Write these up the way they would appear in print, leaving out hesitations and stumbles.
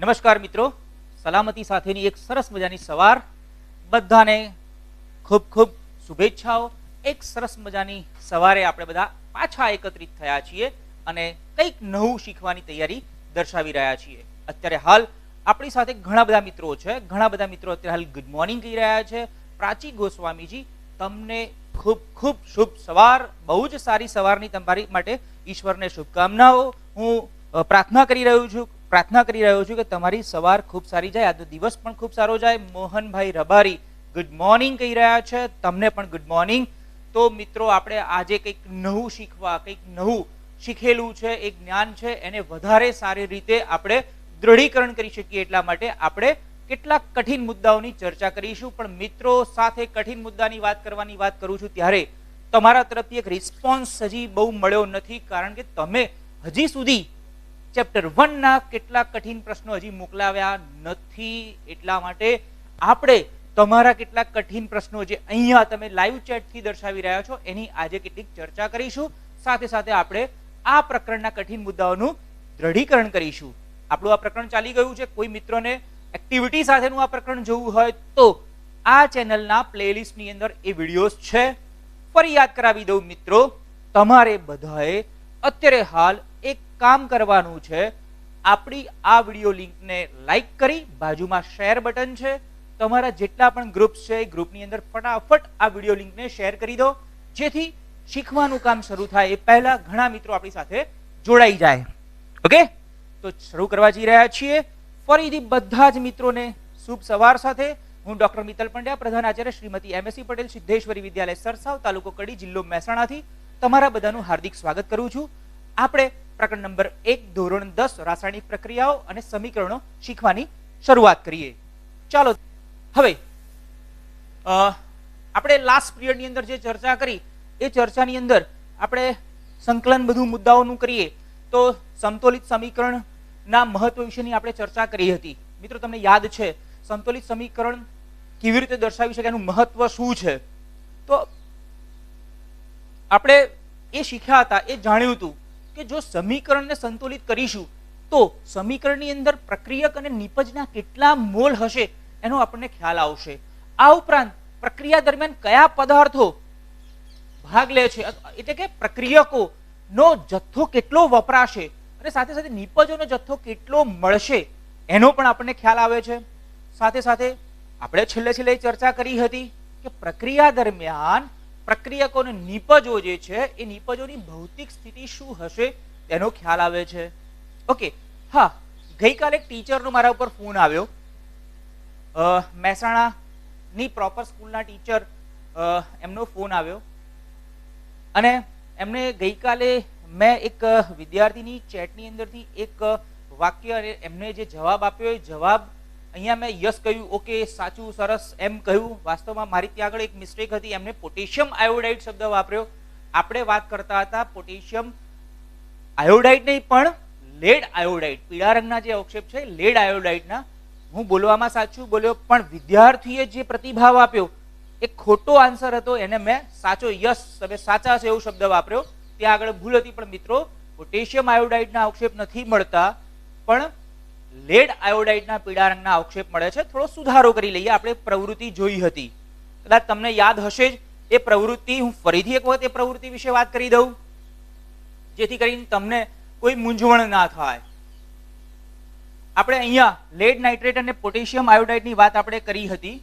નમસ્કાર મિત્રો, સલામતી સાથેની એક સરસ મજાની સવાર, બધાને ખૂબ ખૂબ શુભેચ્છાઓ। એક સરસ મજાની સવારે આપણે બધા પાછા એકત્રિત થયા છીએ અને કંઈક નવું શીખવાની તૈયારી દર્શાવી રહ્યા છીએ। અત્યારે હાલ આપણી સાથે ઘણા બધા મિત્રો છે, ઘણા બધા મિત્રો અત્યારે હાલ ગુડ મોર્નિંગ કહી રહ્યા છે। પ્રાચી ગોસ્વામીજી, તમને ખૂબ ખૂબ શુભ સવાર, બહુ જ સારી સવારની તમારી માટે ઈશ્વરને શુભકામનાઓ। હું પ્રાર્થના કરી રહ્યો છું કે તમારી સવાર ખૂબ સારી જાય, આજનો દિવસ પણ ખૂબ સારો જાય। મોહનભાઈ રબારી ગુડ મોર્નિંગ કહી રહ્યા છે, તમને પણ ગુડ મોર્નિંગ। તો મિત્રો, આપણે આજે કંઈક નવું શીખવા, કંઈક નવું શીખેલું છે, એક જ્ઞાન છે, એને વધારે સારી રીતે આપણે દૃઢીકરણ કરી શકીએ એટલા માટે આપણે કેટલાક કઠિન મુદ્દાઓની ચર્ચા કરીશું। પણ મિત્રો, સાથે કઠિન મુદ્દાની વાત કરવાની વાત કરું છું ત્યારે તમારા તરફથી એક રિસ્પોન્સ હજી બહુ મળ્યો નથી, કારણ કે તમે હજી સુધી ચેપ્ટર 1 ના કેટલાક કઠિન પ્રશ્નો હજી મોકલાવ્યા નથી। એટલા માટે આપણે તમારા કેટલાક કઠિન પ્રશ્નો જે અહીંયા તમે લાઈવ ચેટથી દર્શાવી રહ્યા છો એની આજે કેટલીક ચર્ચા કરીશું। સાથે સાથે આપણે આ પ્રકરણના કઠિન મુદ્દાઓનું દૃઢીકરણ કરીશું। આપણું આ પ્રકરણ ચાલી ગયું છે, કોઈ મિત્રોને એક્ટિવિટી સાથેનું આ પ્રકરણ જોવું હોય તો આ ચેનલના પ્લેલિસ્ટની અંદર એ વિડીયોઝ છે। ફરી યાદ કરાવી દઉં મિત્રો, તમારે બધાએ અત્યારે હાલ એક કામ કરવાનું છે, આપણી આ વિડીયો લિંકને લાઈક કરી બાજુમાં શેર બટન છે, તમારા જેટલા પણ ગ્રુપ્સ છે એ ગ્રુપની અંદર ફટાફટ આ વિડીયો લિંકને શેર કરી દો, જેથી શીખવાનું કામ શરૂ થાય એ પહેલા ઘણા મિત્રો આપણી સાથે જોડાઈ જાય। ઓકે, તો શરૂ કરવા જઈ રહ્યા છીએ। ફરીથી બધા જ મિત્રોને શુભ સવાર સાથે હું ડોક્ટર મિત્તલ પંડ્યા, પ્રધાન આચાર્ય શ્રીમતી એમએસસી પટેલ, સિદ્ધેશ્વરી વિદ્યાલય સરસાવ, તાલુકો કડી, જિલ્લો મહેસાણાથી તમારા બધાનું હાર્દિક સ્વાગત કરું છું। આપણે પ્રકરણ નંબર 1 ધોરણ 10 રાસાયણિક પ્રક્રિયાઓ અને સમીકરણો શીખવાની શરૂઆત કરીએ। ચાલો, હવે આપણે લાસ્ટ પિરિયડની અંદર જે ચર્ચા કરી એ ચર્ચાની અંદર આપણે સંકલન બધું મુદ્દાઓનું કરીએ તો સમતોલિત સમીકરણના મહત્વ વિશેની આપણે ચર્ચા કરી હતી। મિત્રો, તમને યાદ છે સંતુલિત સમીકરણ કેવી રીતે દર્શાવી શકાય, એનું મહત્વ શું છે? તો આપણે એ શીખ્યા હતા, એ જાણ્યું હતું કે જો સમીકરણને સંતુલિત કરીશું તો સમીકરણની અંદર પ્રક્રિયક અને નિપજના કેટલા મોલ હશે એનો આપણને ખ્યાલ આવશે। આ ઉપરાંત પ્રક્રિયા દરમિયાન કયા પદાર્થો ભાગ લે છે, એટલે કે પ્રક્રિયકોનો જથ્થો કેટલો વપરાશે અને સાથે સાથે નિપજોનો જથ્થો કેટલો મળશે એનો પણ આપણને ખ્યાલ આવે છે। સાથે સાથે આપણે છેલ્લે ચર્ચા કરી હતી કે પ્રક્રિયા દરમિયાન પ્રક્રિયકો અને નિપજો જે છે એ નિપજોની ભૌતિક સ્થિતિ શું હશે તેનો ખ્યાલ આવે છે। ઓકે, હા, ગઈકાલે એક ટીચરનો મારા ઉપર ફોન આવ્યો, મહેસાણાની પ્રોપર સ્કૂલના ટીચર, એમનો ફોન આવ્યો અને એમને ગઈકાલે મેં એક વિદ્યાર્થીની ચેટની અંદરથી એક વાક્ય એમને જે જવાબ આપ્યો એ જવાબ અહીંયા મેં યસ કહ્યું, ઓકે, સાચું, સરસ એમ કહ્યું। વાસ્તવમાં મારી ત્યાં આગળ એક મિસ્ટેક હતી, એમને પોટેશિયમ આયોડાઇડ શબ્દ વાપર્યો। આપણે વાત કરતા હતા પોટેશિયમ આયોડાઇડ નહીં પણ લેડ આયોડાઇડ, પીળા રંગના જે અવક્ષેપ છે લેડ આયોડાઇડના। હું બોલવામાં સાચું બોલ્યો પણ વિદ્યાર્થીએ જે પ્રતિભાવ આપ્યો એ ખોટો આન્સર હતો, એને મેં સાચો યસ, તમે સાચા છે એવું શબ્દ વાપર્યો, ત્યાં આગળ ભૂલ હતી। પણ મિત્રો, પોટેશિયમ આયોડાઇડના અવક્ષેપ નથી મળતા, પણ લેડ આયોડાઇડના પીળા રંગના અવક્ષેપ મળે છે। થોડો સુધારો કરી લઈએ, આપણે પ્રવૃત્તિ જોઈ હતી, કદાચ તમને યાદ હશે જ એ પ્રવૃત્તિ। હું ફરીથી એક વખત એ પ્રવૃત્તિ વિશે વાત કરી દઉં જેથી કરીને તમને કોઈ મૂંઝવણ ના થાય। આપણે અહીંયા લેડ નાઇટ્રેટ અને પોટેશિયમ આયોડાઇડની વાત આપણે કરી હતી,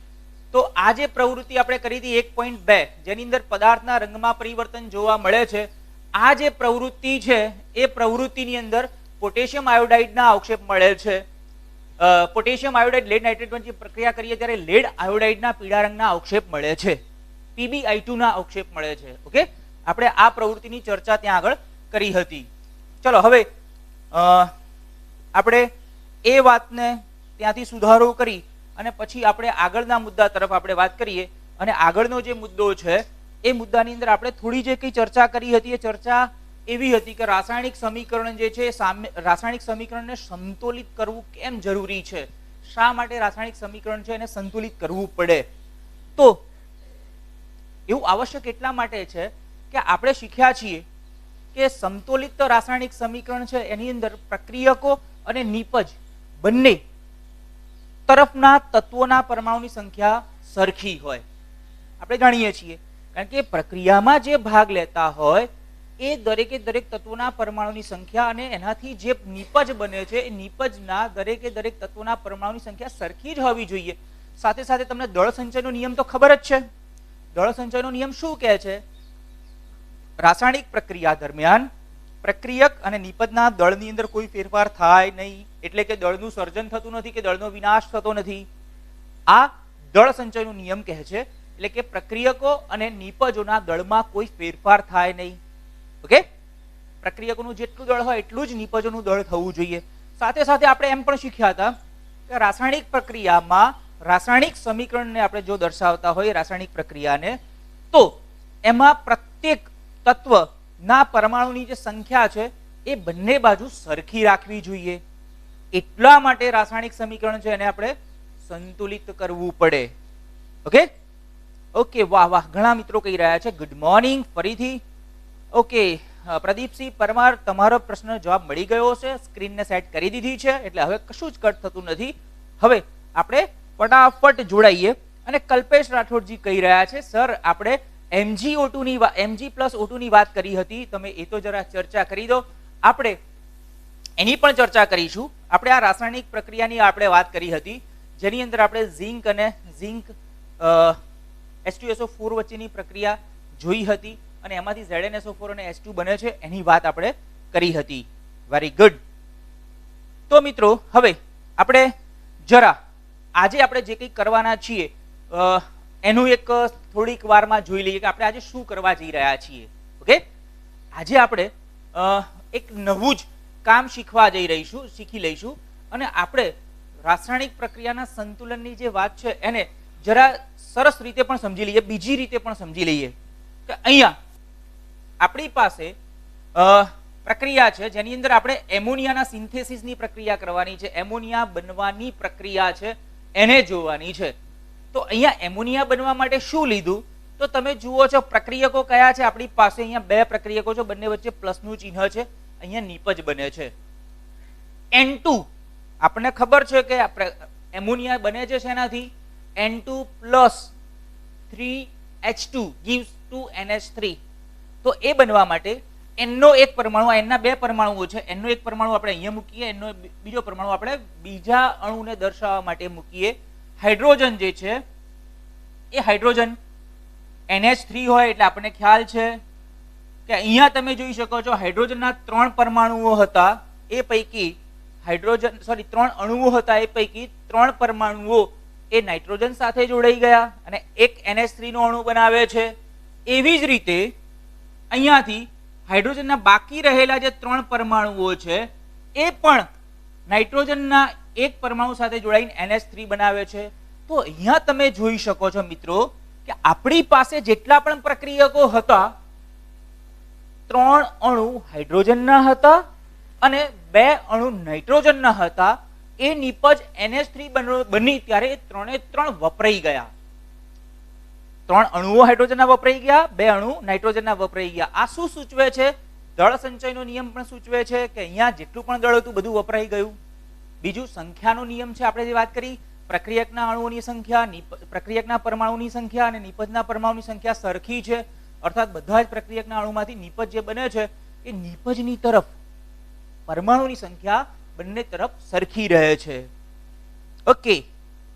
તો આ જે પ્રવૃત્તિ આપણે કરી હતી 1.2 જેની અંદર પદાર્થના રંગમાં પરિવર્તન જોવા મળે છે, આ જે પ્રવૃત્તિ છે એ પ્રવૃત્તિની અંદર પોટેશિયમ આયોડાઇડના અવક્ષેપ મળે છે। પોટેશિયમ આયોડાઇડ લેડ નાઇટ્રેટ વચ્ચે પ્રક્રિયા કરીએ ત્યારે લેડ આયોડાઇડના પીળા રંગના અવક્ષેપ મળે છે, PbI2 ના અવક્ષેપ મળે છે। ઓકે, આપણે આ પ્રવૃત્તિની ચર્ચા ત્યાં આગળ કરી હતી। ચલો, હવે આપણે એ વાતને ત્યાંથી સુધારો કરી અને પછી આપણે આગળના મુદ્દા તરફ આપણે વાત કરીએ। અને આગળનો જે મુદ્દો છે એ મુદ્દાની અંદર આપણે થોડી જે કંઈ ચર્ચા કરી હતી એ ચર્ચા એવી હતી કે રાસાયણિક સમીકરણ જે છે રાસાયણિક સમીકરણને સંતુલિત કરવું કેમ જરૂરી છે, શા માટે રાસાયણિક સમીકરણ છે એને સંતુલિત કરવું પડે। તો એવું આવશ્યક એટલા માટે છે કે આપણે શીખ્યા છીએ કે સમતોલિત રાસાયણિક સમીકરણ છે એની અંદર પ્રક્રિયકો અને નિપજ બંને તરફના તત્વોના પરમાણુની સંખ્યા સરખી હોય. આપણે જાણીએ છીએ કારણ કે પ્રક્રિયામાં જે ભાગ લેતા હોય એ દરેકે દરેક તત્વોના પરમાણુની સંખ્યા અને એનાથી જે નિપજ બને છે એ નિપજના દરેકે દરેક તત્વોના પરમાણુની સંખ્યા સરખી જ હોવી જોઈએ. સાથે સાથે તમને દળ સંચયનો નિયમ તો ખબર જ છે. દળ સંચયનો નિયમ શું કહે છે? રાસાયણિક પ્રક્રિયા દરમિયાન પ્રક્રિયક અને નિપજના દળની અંદર કોઈ ફેરફાર થાય નહીં, એટલે કે દળનું સર્જન થતું નથી કે દળનો વિનાશ થતો નથી. આ દળ સંચયનો નિયમ કહે છે. એટલે કે પ્રક્રિયકો અને નિપજોના દળમાં કોઈ ફેરફાર થાય નહીં. ઓકે, પ્રક્રિયકોનું જેટલું દળ હોય એટલું જ નિપજોનું દળ થવું જોઈએ. સાથે સાથે આપણે એમ પણ શીખ્યા હતા કે રાસાયણિક પ્રક્રિયામાં રાસાયણિક સમીકરણને આપણે જો દર્શાવતા હોય રાસાયણિક પ્રક્રિયાને, તો એમાં પ્રત્યેક તત્વના પરમાણુની જે સંખ્યા છે એ બંને બાજુ સરખી રાખવી જોઈએ. એટલા માટે રાસાયણિક સમીકરણ છે એને આપણે સંતુલિત કરવું પડે. ઓકે ઓકે, વાહ વાહ, ઘણા મિત્રો કહી રહ્યા છે ગુડ મોર્નિંગ ફરીથી. ઓકે, પ્રદીપસિંહ પરમાર, તમારો પ્રશ્ન જવાબ મળી ગયો છે. સ્ક્રીનને સેટ કરી દીધી છે એટલે હવે કશું જ કટ થતું નથી. હવે આપણે ફટાફટ જોડાઈએ. અને કલ્પેશ રાઠોડજી કહી રહ્યા છે સર આપણે MgO2 ની Mg+O2 ની વાત કરી હતી, તમે એ તો જરા ચર્ચા કરી દો. આપણે એની પણ ચર્ચા કરીશું. આપણે આ રાસાયણિક પ્રક્રિયાની આપણે વાત કરી હતી જેની અંદર આપણે ઝિંક અને ઝિંક H2SO4 વચ્ચેની પ્રક્રિયા જોઈ હતી અને એમાંથી ZnSO4 અને H2 બને છે એની વાત આપણે કરી હતી. Very good. તો મિત્રો હવે આપણે જરા આજે આપણે જે કંઈ કરવાના છીએ એનું એક થોડીક વારમાં જોઈ લઈએ કે આપણે આજે શું કરવા જઈ રહ્યા છીએ. ઓકે, આજે આપણે એક નવું જ કામ શીખી લઈશું અને આપણે રાસાયણિક પ્રક્રિયાના સંતુલનની જે વાત છે એને જરા સરસ રીતે પણ સમજી લઈએ, બીજી રીતે પણ સમજી લઈએ કે અહીંયા આપણી પાસે પ્રક્રિયા છે જેની અંદર આપણે એમોનિયાના સિન્થેસિસની પ્રક્રિયા કરવાની છે. એમોનિયા બનવાની પ્રક્રિયા છે એને જોવાની છે. તો અહીંયા એમોનિયા બનવા માટે શું લીધું? તો તમે જુઓ છો પ્રક્રિયકો કયા છે આપણી પાસે. અહીંયા બે પ્રક્રિયકો છે, બંને વચ્ચે પ્લસનું ચિહ્ન છે. અહીંયા નિપજ બને છે N2. આપણને ખબર છે કે એમોનિયા બને છે શેનાથી? N2 + 3H2 gives 2NH3. તો એ બનવા માટે N નો એક પરમાણુ, N ના બે પરમાણુઓ છે, N નો એક પરમાણુ આપણે અહીંયા મૂકીએ, N નો બીજો પરમાણુ આપણે બીજા અણુને દર્શાવવા માટે મૂકીએ. હાઇડ્રોજન જે છે એ હાઇડ્રોજન NH3 હોય એટલે આપણને ખ્યાલ છે કે અહીંયા તમે જોઈ શકો છો હાઇડ્રોજનના 3 પરમાણુઓ હતા એ પૈકી ત્રણ અણુઓ હતા એ પૈકી 3 પરમાણુઓ એ નાઇટ્રોજન સાથે જોડાઈ ગયા અને એક NH3 નો અણુ બનાવે છે. એવી જ રીતે અહીંયાથી હાઇડ્રોજનના બાકી રહેલા જે 3 પરમાણુઓ છે એ પણ નાઇટ્રોજનના એક પરમાણુ સાથે જોડાઈને NH3 બનાવે છે. તો અહીંયા તમે જોઈ શકો છો મિત્રો કે આપણી પાસે જેટલા પણ પ્રક્રિયકો હતા 3 અણુ હાઇડ્રોજનના હતા અને 2 અણુ નાઇટ્રોજનના હતા. એ નિપજ NH3 બની ત્યારે 3 વપરાઈ ગયા. 3 અણુઓ હાઇડ્રોજનના વપરાઈ ગયા, 2 અણુ નાઇટ્રોજનના વપરાઈ ગયા. આ શું સૂચવે છે? દળ સંચયનો નિયમ પણ સૂચવે છે કે અહીંયા જેટલું પણ દળ હતું બધું વપરાઈ ગયું. બીજું સંખ્યાનો નિયમ છે, આપણે જે વાત કરી પ્રક્રિયકના અણુઓની સંખ્યા, પ્રક્રિયકના પરમાણુની સંખ્યા અને નિપજના પરમાણુની સંખ્યા સરખી છે. અર્થાત બધા જ પ્રક્રિયકના અણુમાંથી નિપજ જે બને છે એ નિપજની તરફ પરમાણુની સંખ્યા બંને તરફ સરખી રહે છે. ઓકે,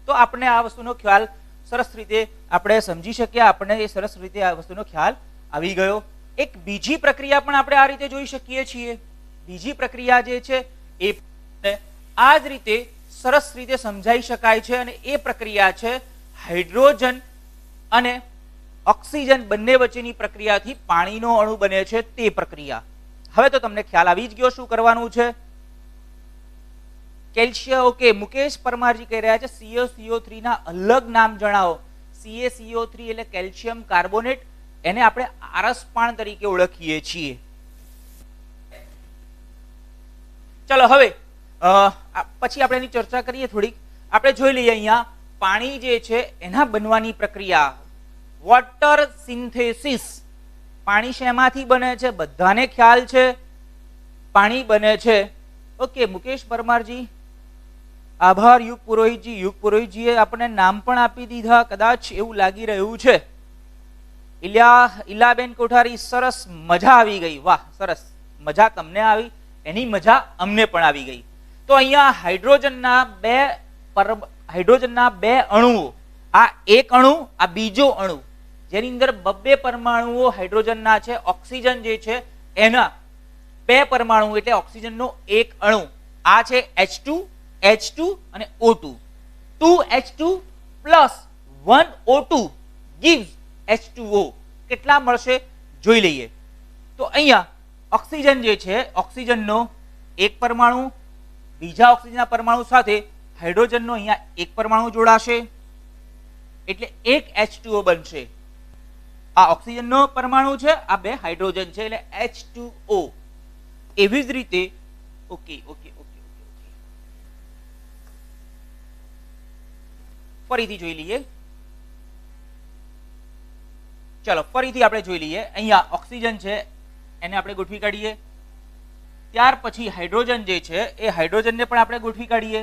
તો આપણે આ વસ્તુનો ખ્યાલ સરસ રીતે આપણે સમજી શક્યા, આપણને એ સરસ રીતે આ વસ્તુનો ખ્યાલ આવી ગયો. એક બીજી પ્રક્રિયા પણ આપણે આ રીતે જોઈ શકીએ છીએ. બીજી પ્રક્રિયા જે છે એ આ જ રીતે સરસ રીતે સમજાઈ શકાય છે અને એ પ્રક્રિયા છે હાઇડ્રોજન અને ઓક્સિજન બંને વચ્ચેની પ્રક્રિયાથી પાણીનો અણુ બને છે તે પ્રક્રિયા. હવે તો તમને ખ્યાલ આવી જ ગયો શું કરવાનું છે. કેલ્શિયમ. ઓકે, મુકેશ પરમારજી કહી રહ્યા છે CaCO3 ના અલગ નામ જણાવો. CaCO3 એટલે કેલ્શિયમ કાર્બોનેટ, એને આપણે આરસપાણ તરીકે ઓળખીએ છીએ. ચલો હવે પછી આપણે એની ચર્ચા કરીએ થોડીક. આપણે જોઈ લઈએ અહીંયા પાણી જે છે એના બનવાની પ્રક્રિયા વોટર સિન્થેસિસ. પાણી શેમાંથી બને છે? બધાને ખ્યાલ છે પાણી બને છે. ઓકે મુકેશ પરમારજી, આભાર યુગ પુરોહિતજી. યુગ પુરોહિતજીએ આપણને નામ પણ આપી દીધા, કદાચ એવું લાગી રહ્યું છે. ઇલાબેન કોઠારી, સરસ, મજા આવી ગઈ. વાહ, સરસ, મજા તમને આવી, એની મજા અમને પણ આવી ગઈ. તો અહીંયા હાઇડ્રોજનના બે અણુઓ, આ એક અણુ, આ બીજો અણુ, જેની અંદર બબ્બે પરમાણુઓ હાઇડ્રોજનના છે. ઓક્સિજન જે છે એના બે પરમાણુ એટલે ઓક્સિજનનો એક અણુ. આ છે H2 અને O2. 2H2 plus 1O2 gives H2O. કેટલા મળશે જોઈ લઈએ. તો અહીંયા ઓક્સિજન જે છે, ઓક્સિજનનો એક પરમાણુ બીજા ઓક્સિજનના પરમાણુ સાથે હાઇડ્રોજનનો અહીંયા એક પરમાણુ જોડાશે એટલે એક H2O બનશે. આ ઓક્સિજનનો પરમાણુ છે, આ બે હાઇડ્રોજન છે એટલે H2O. એવી જ રીતે ઓકે ઓકે ઓકે ઓકે ફરીથી જોઈ લઈએ. ચલો ફરીથી આપણે જોઈ લઈએ. અહીંયા ઓક્સિજન છે એને આપણે ગોઠવી કાઢીએ. ત્યાર પછી હાઇડ્રોજન જે છે એ હાઇડ્રોજનને પણ આપણે ગોઠવી કાઢીએ.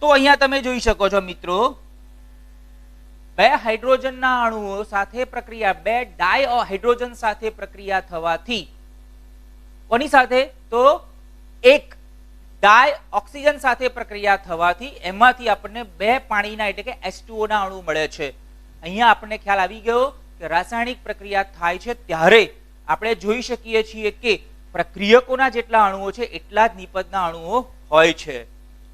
તો અહીંયા તમે જોઈ શકો છો મિત્રો, બે હાઇડ્રોજનના અણુઓ સાથે પ્રક્રિયા, બે ડાયહાઇડ્રોજન સાથે પ્રક્રિયા થવાથી કોની સાથે? તો એક ડાય ઓક્સિજન સાથે પ્રક્રિયા થવાથી એમાંથી આપણને બે પાણીના એટલે કે H2O ના અણુ મળે છે. અહીંયા આપણને ખ્યાલ આવી ગયો કે રાસાયણિક પ્રક્રિયા થાય છે ત્યારે આપણે જોઈ શકીએ છીએ કે પ્રક્રિયકોના જેટલા અણુઓ છે એટલા જ નિપજના અણુઓ હોય છે.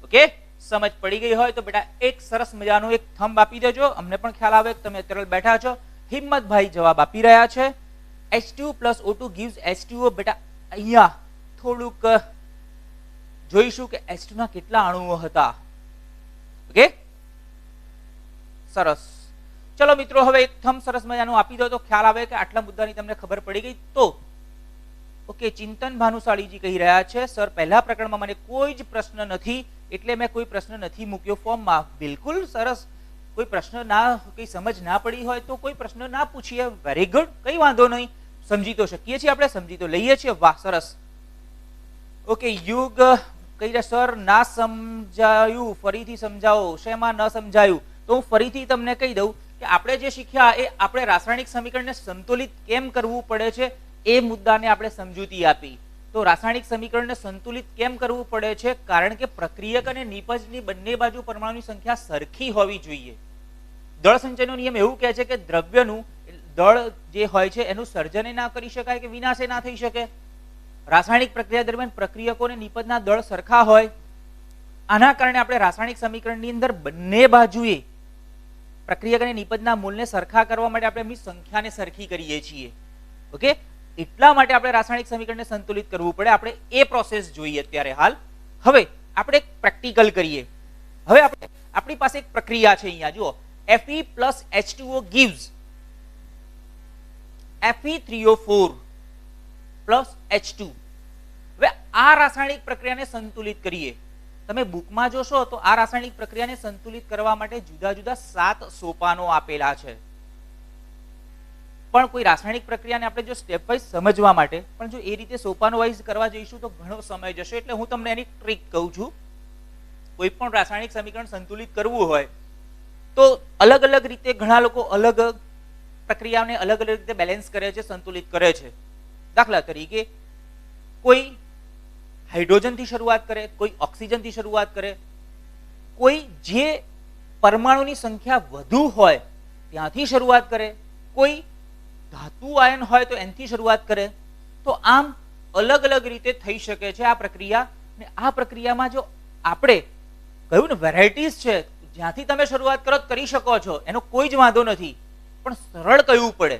ઓકે, સમજ પડી ગઈ હોય તો બેટા એક સરસ મજાનો એક થંબ આપી દેજો. અમને પણ ખ્યાલ આવે કે તમે અત્યારે બેઠા છો. હિંમતભાઈ જવાબ આપી રહ્યા છે. H2 plus O2 gives H2O. બેટા અહીંયા થોડુંક જોઈશું કે H2 ના કેટલા અણુઓ હતા. ઓકે, સરસ. ચલો મિત્રો, હવે એક થંબ સરસ મજાનું આપી દો તો ખ્યાલ આવે કે આટલા મુદ્દાની તમને ખબર પડી ગઈ. તો ઓકે, ચિંતન ભાનુશાળીજી કહી રહ્યા છે, સર પહેલા પ્રકરણમાં મને કોઈ જ પ્રશ્ન નથી એટલે મેં કોઈ પ્રશ્ન નથી મૂક્યો ફોર્મમાં. બિલકુલ સરસ. કોઈ પ્રશ્ન ના, કઈ સમજ ના પડી હોય તો કોઈ પ્રશ્ન ના પૂછીએ. વેરી ગુડ, કઈ વાંધો નહીં. સમજી તો શકીએ છીએ આપણે, સમજી તો લઈએ છીએ. વાહ, સરસ. ઓકે, યુગ કહી રહ્યા સર ના સમજાયું, ફરીથી સમજાવો. શેમાં ન સમજાયું? તો હું ફરીથી તમને કહી દઉં કે આપણે જે શીખ્યા એ આપણે રાસાયણિક સમીકરણને સંતુલિત કેમ કરવું પડે છે એ મુદ્દાને આપણે સમજૂતી આપી. તો રાસાયણિક સમીકરણને સંતુલિત કેમ કરવું પડે છે? કારણ કે પ્રક્રિયક અને નિપજની બંને બાજુ પરમાણુની સંખ્યા સરખી હોવી જોઈએ. દળ સંચયનો નિયમ એવું કહે છે કે દ્રવ્યનું દળ જે હોય છે એનું સર્જન ના કરી શકાય કે વિનાશ ના થઈ શકે. રાસાયણિક પ્રક્રિયા દરમિયાન પ્રક્રિયકો અને નિપજના દળ સરખા હોય. આના કારણે આપણે રાસાયણિક સમીકરણની અંદર બંને બાજુએ પ્રક્રિયક અને નિપજના મૂળને સરખા કરવા માટે આપણે એમની સંખ્યાને સરખી કરીએ છીએ. ઓકે, એટલા માટે આપણે રાસાયણિક સમીકરણને સંતુલિત કરવું પડે. આપણે એ પ્રોસેસ જોઈએ અત્યારે હાલ. હવે આપણે એક પ્રેક્ટિકલ કરીએ. હવે આપણી પાસે એક પ્રક્રિયા છે અહીંયા જુઓ. Fe plus H2O gives Fe3O4 plus H2. હવે આ રાસાયણિક પ્રક્રિયાને સંતુલિત કરીએ. તમે બુકમાં જોશો તો આ રાસાયણિક પ્રક્રિયાને સંતુલિત કરવા માટે જુદા જુદા 7 સોપાનો આપેલા છે. પણ કોઈ રાસાયણિક પ્રક્રિયાને આપણે જો સ્ટેપ વાઇઝ સમજવા માટે પણ જો એ રીતે સોપાનો વાઇઝ કરવા જઈશું તો ઘણો સમય જશે. એટલે હું તમને એની ટ્રીક કહું છું. કોઈ પણ રાસાયણિક સમીકરણ સંતુલિત કરવું હોય તો અલગ અલગ રીતે ઘણા લોકો અલગ પ્રક્રિયાને અલગ અલગ રીતે બેલેન્સ કરે છે, સંતુલિત કરે છે. દાખલા તરીકે કોઈ હાઇડ્રોજનથી શરૂઆત કરે, કોઈ ઓક્સિજનથી શરૂઆત કરે, કોઈ જે પરમાણુની સંખ્યા વધુ હોય ત્યાંથી શરૂઆત કરે, કોઈ ધાતુ આયન હોય તો એનાથી શરૂઆત કરે. તો આમ અલગ અલગ રીતે થઈ શકે છે આ પ્રક્રિયા. ને આ પ્રક્રિયામાં જો આપણે કહ્યું ને વેરાયટીઝ છે, જ્યાંથી તમે શરૂઆત કરો કરી શકો છો, એનો કોઈ જ વાંધો નથી, પણ સરળ કહેવું પડે.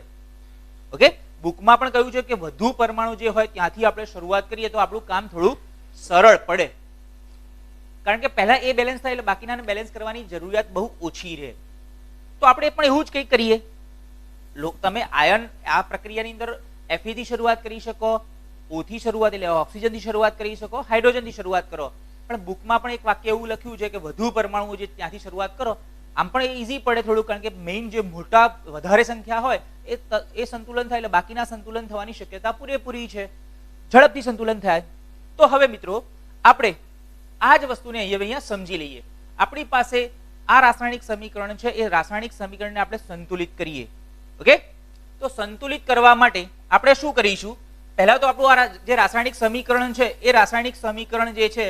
ઓકે, બુકમાં પણ કહ્યું છે કે વધુ પરમાણુ જે હોય ત્યાંથી આપણે શરૂઆત કરીએ તો આપણું કામ થોડું સરળ પડે. કારણ કે પહેલા એ બેલેન્સ થાય એટલે બાકીનાને બેલેન્સ કરવાની જરૂરિયાત બહુ ઓછી રહે. તો આપણે પણ એવું જ કંઈક કરીએ. તમે આયન આ પ્રક્રિયાની અંદર Fe થી શરૂઆત કરી શકો, O થી શરૂઆત એટલે ઓક્સિજન થી શરૂઆત કરી શકો, હાઇડ્રોજન થી શરૂઆત કરો. પણ બુકમાં પણ એક વાક્ય એવું લખ્યું છે કે વધુ પરમાણુ જે ત્યાંથી શરૂઆત કરો. આમ પણ એ ઈઝી પડે થોડું, કારણ કે મેઇન જે મોટા વધારે સંખ્યા હોય એ સંતુલન થાય એટલે બાકીના સંતુલન થવાની શક્યતા પૂરેપૂરી છે, ઝડપથી સંતુલન થાય. તો હવે મિત્રો આપણે આ જ વસ્તુને અહીંયા સમજી લઈએ. આપણી પાસે આ રાસાયણિક સમીકરણ છે, એ રાસાયણિક સમીકરણને આપણે સંતુલિત કરીએ. ઓકે, તો સંતુલિત કરવા માટે આપણે શું કરીશું? પહેલા તો આપણું આ જે રાસાયણિક સમીકરણ છે એ રાસાયણિક સમીકરણ જે છે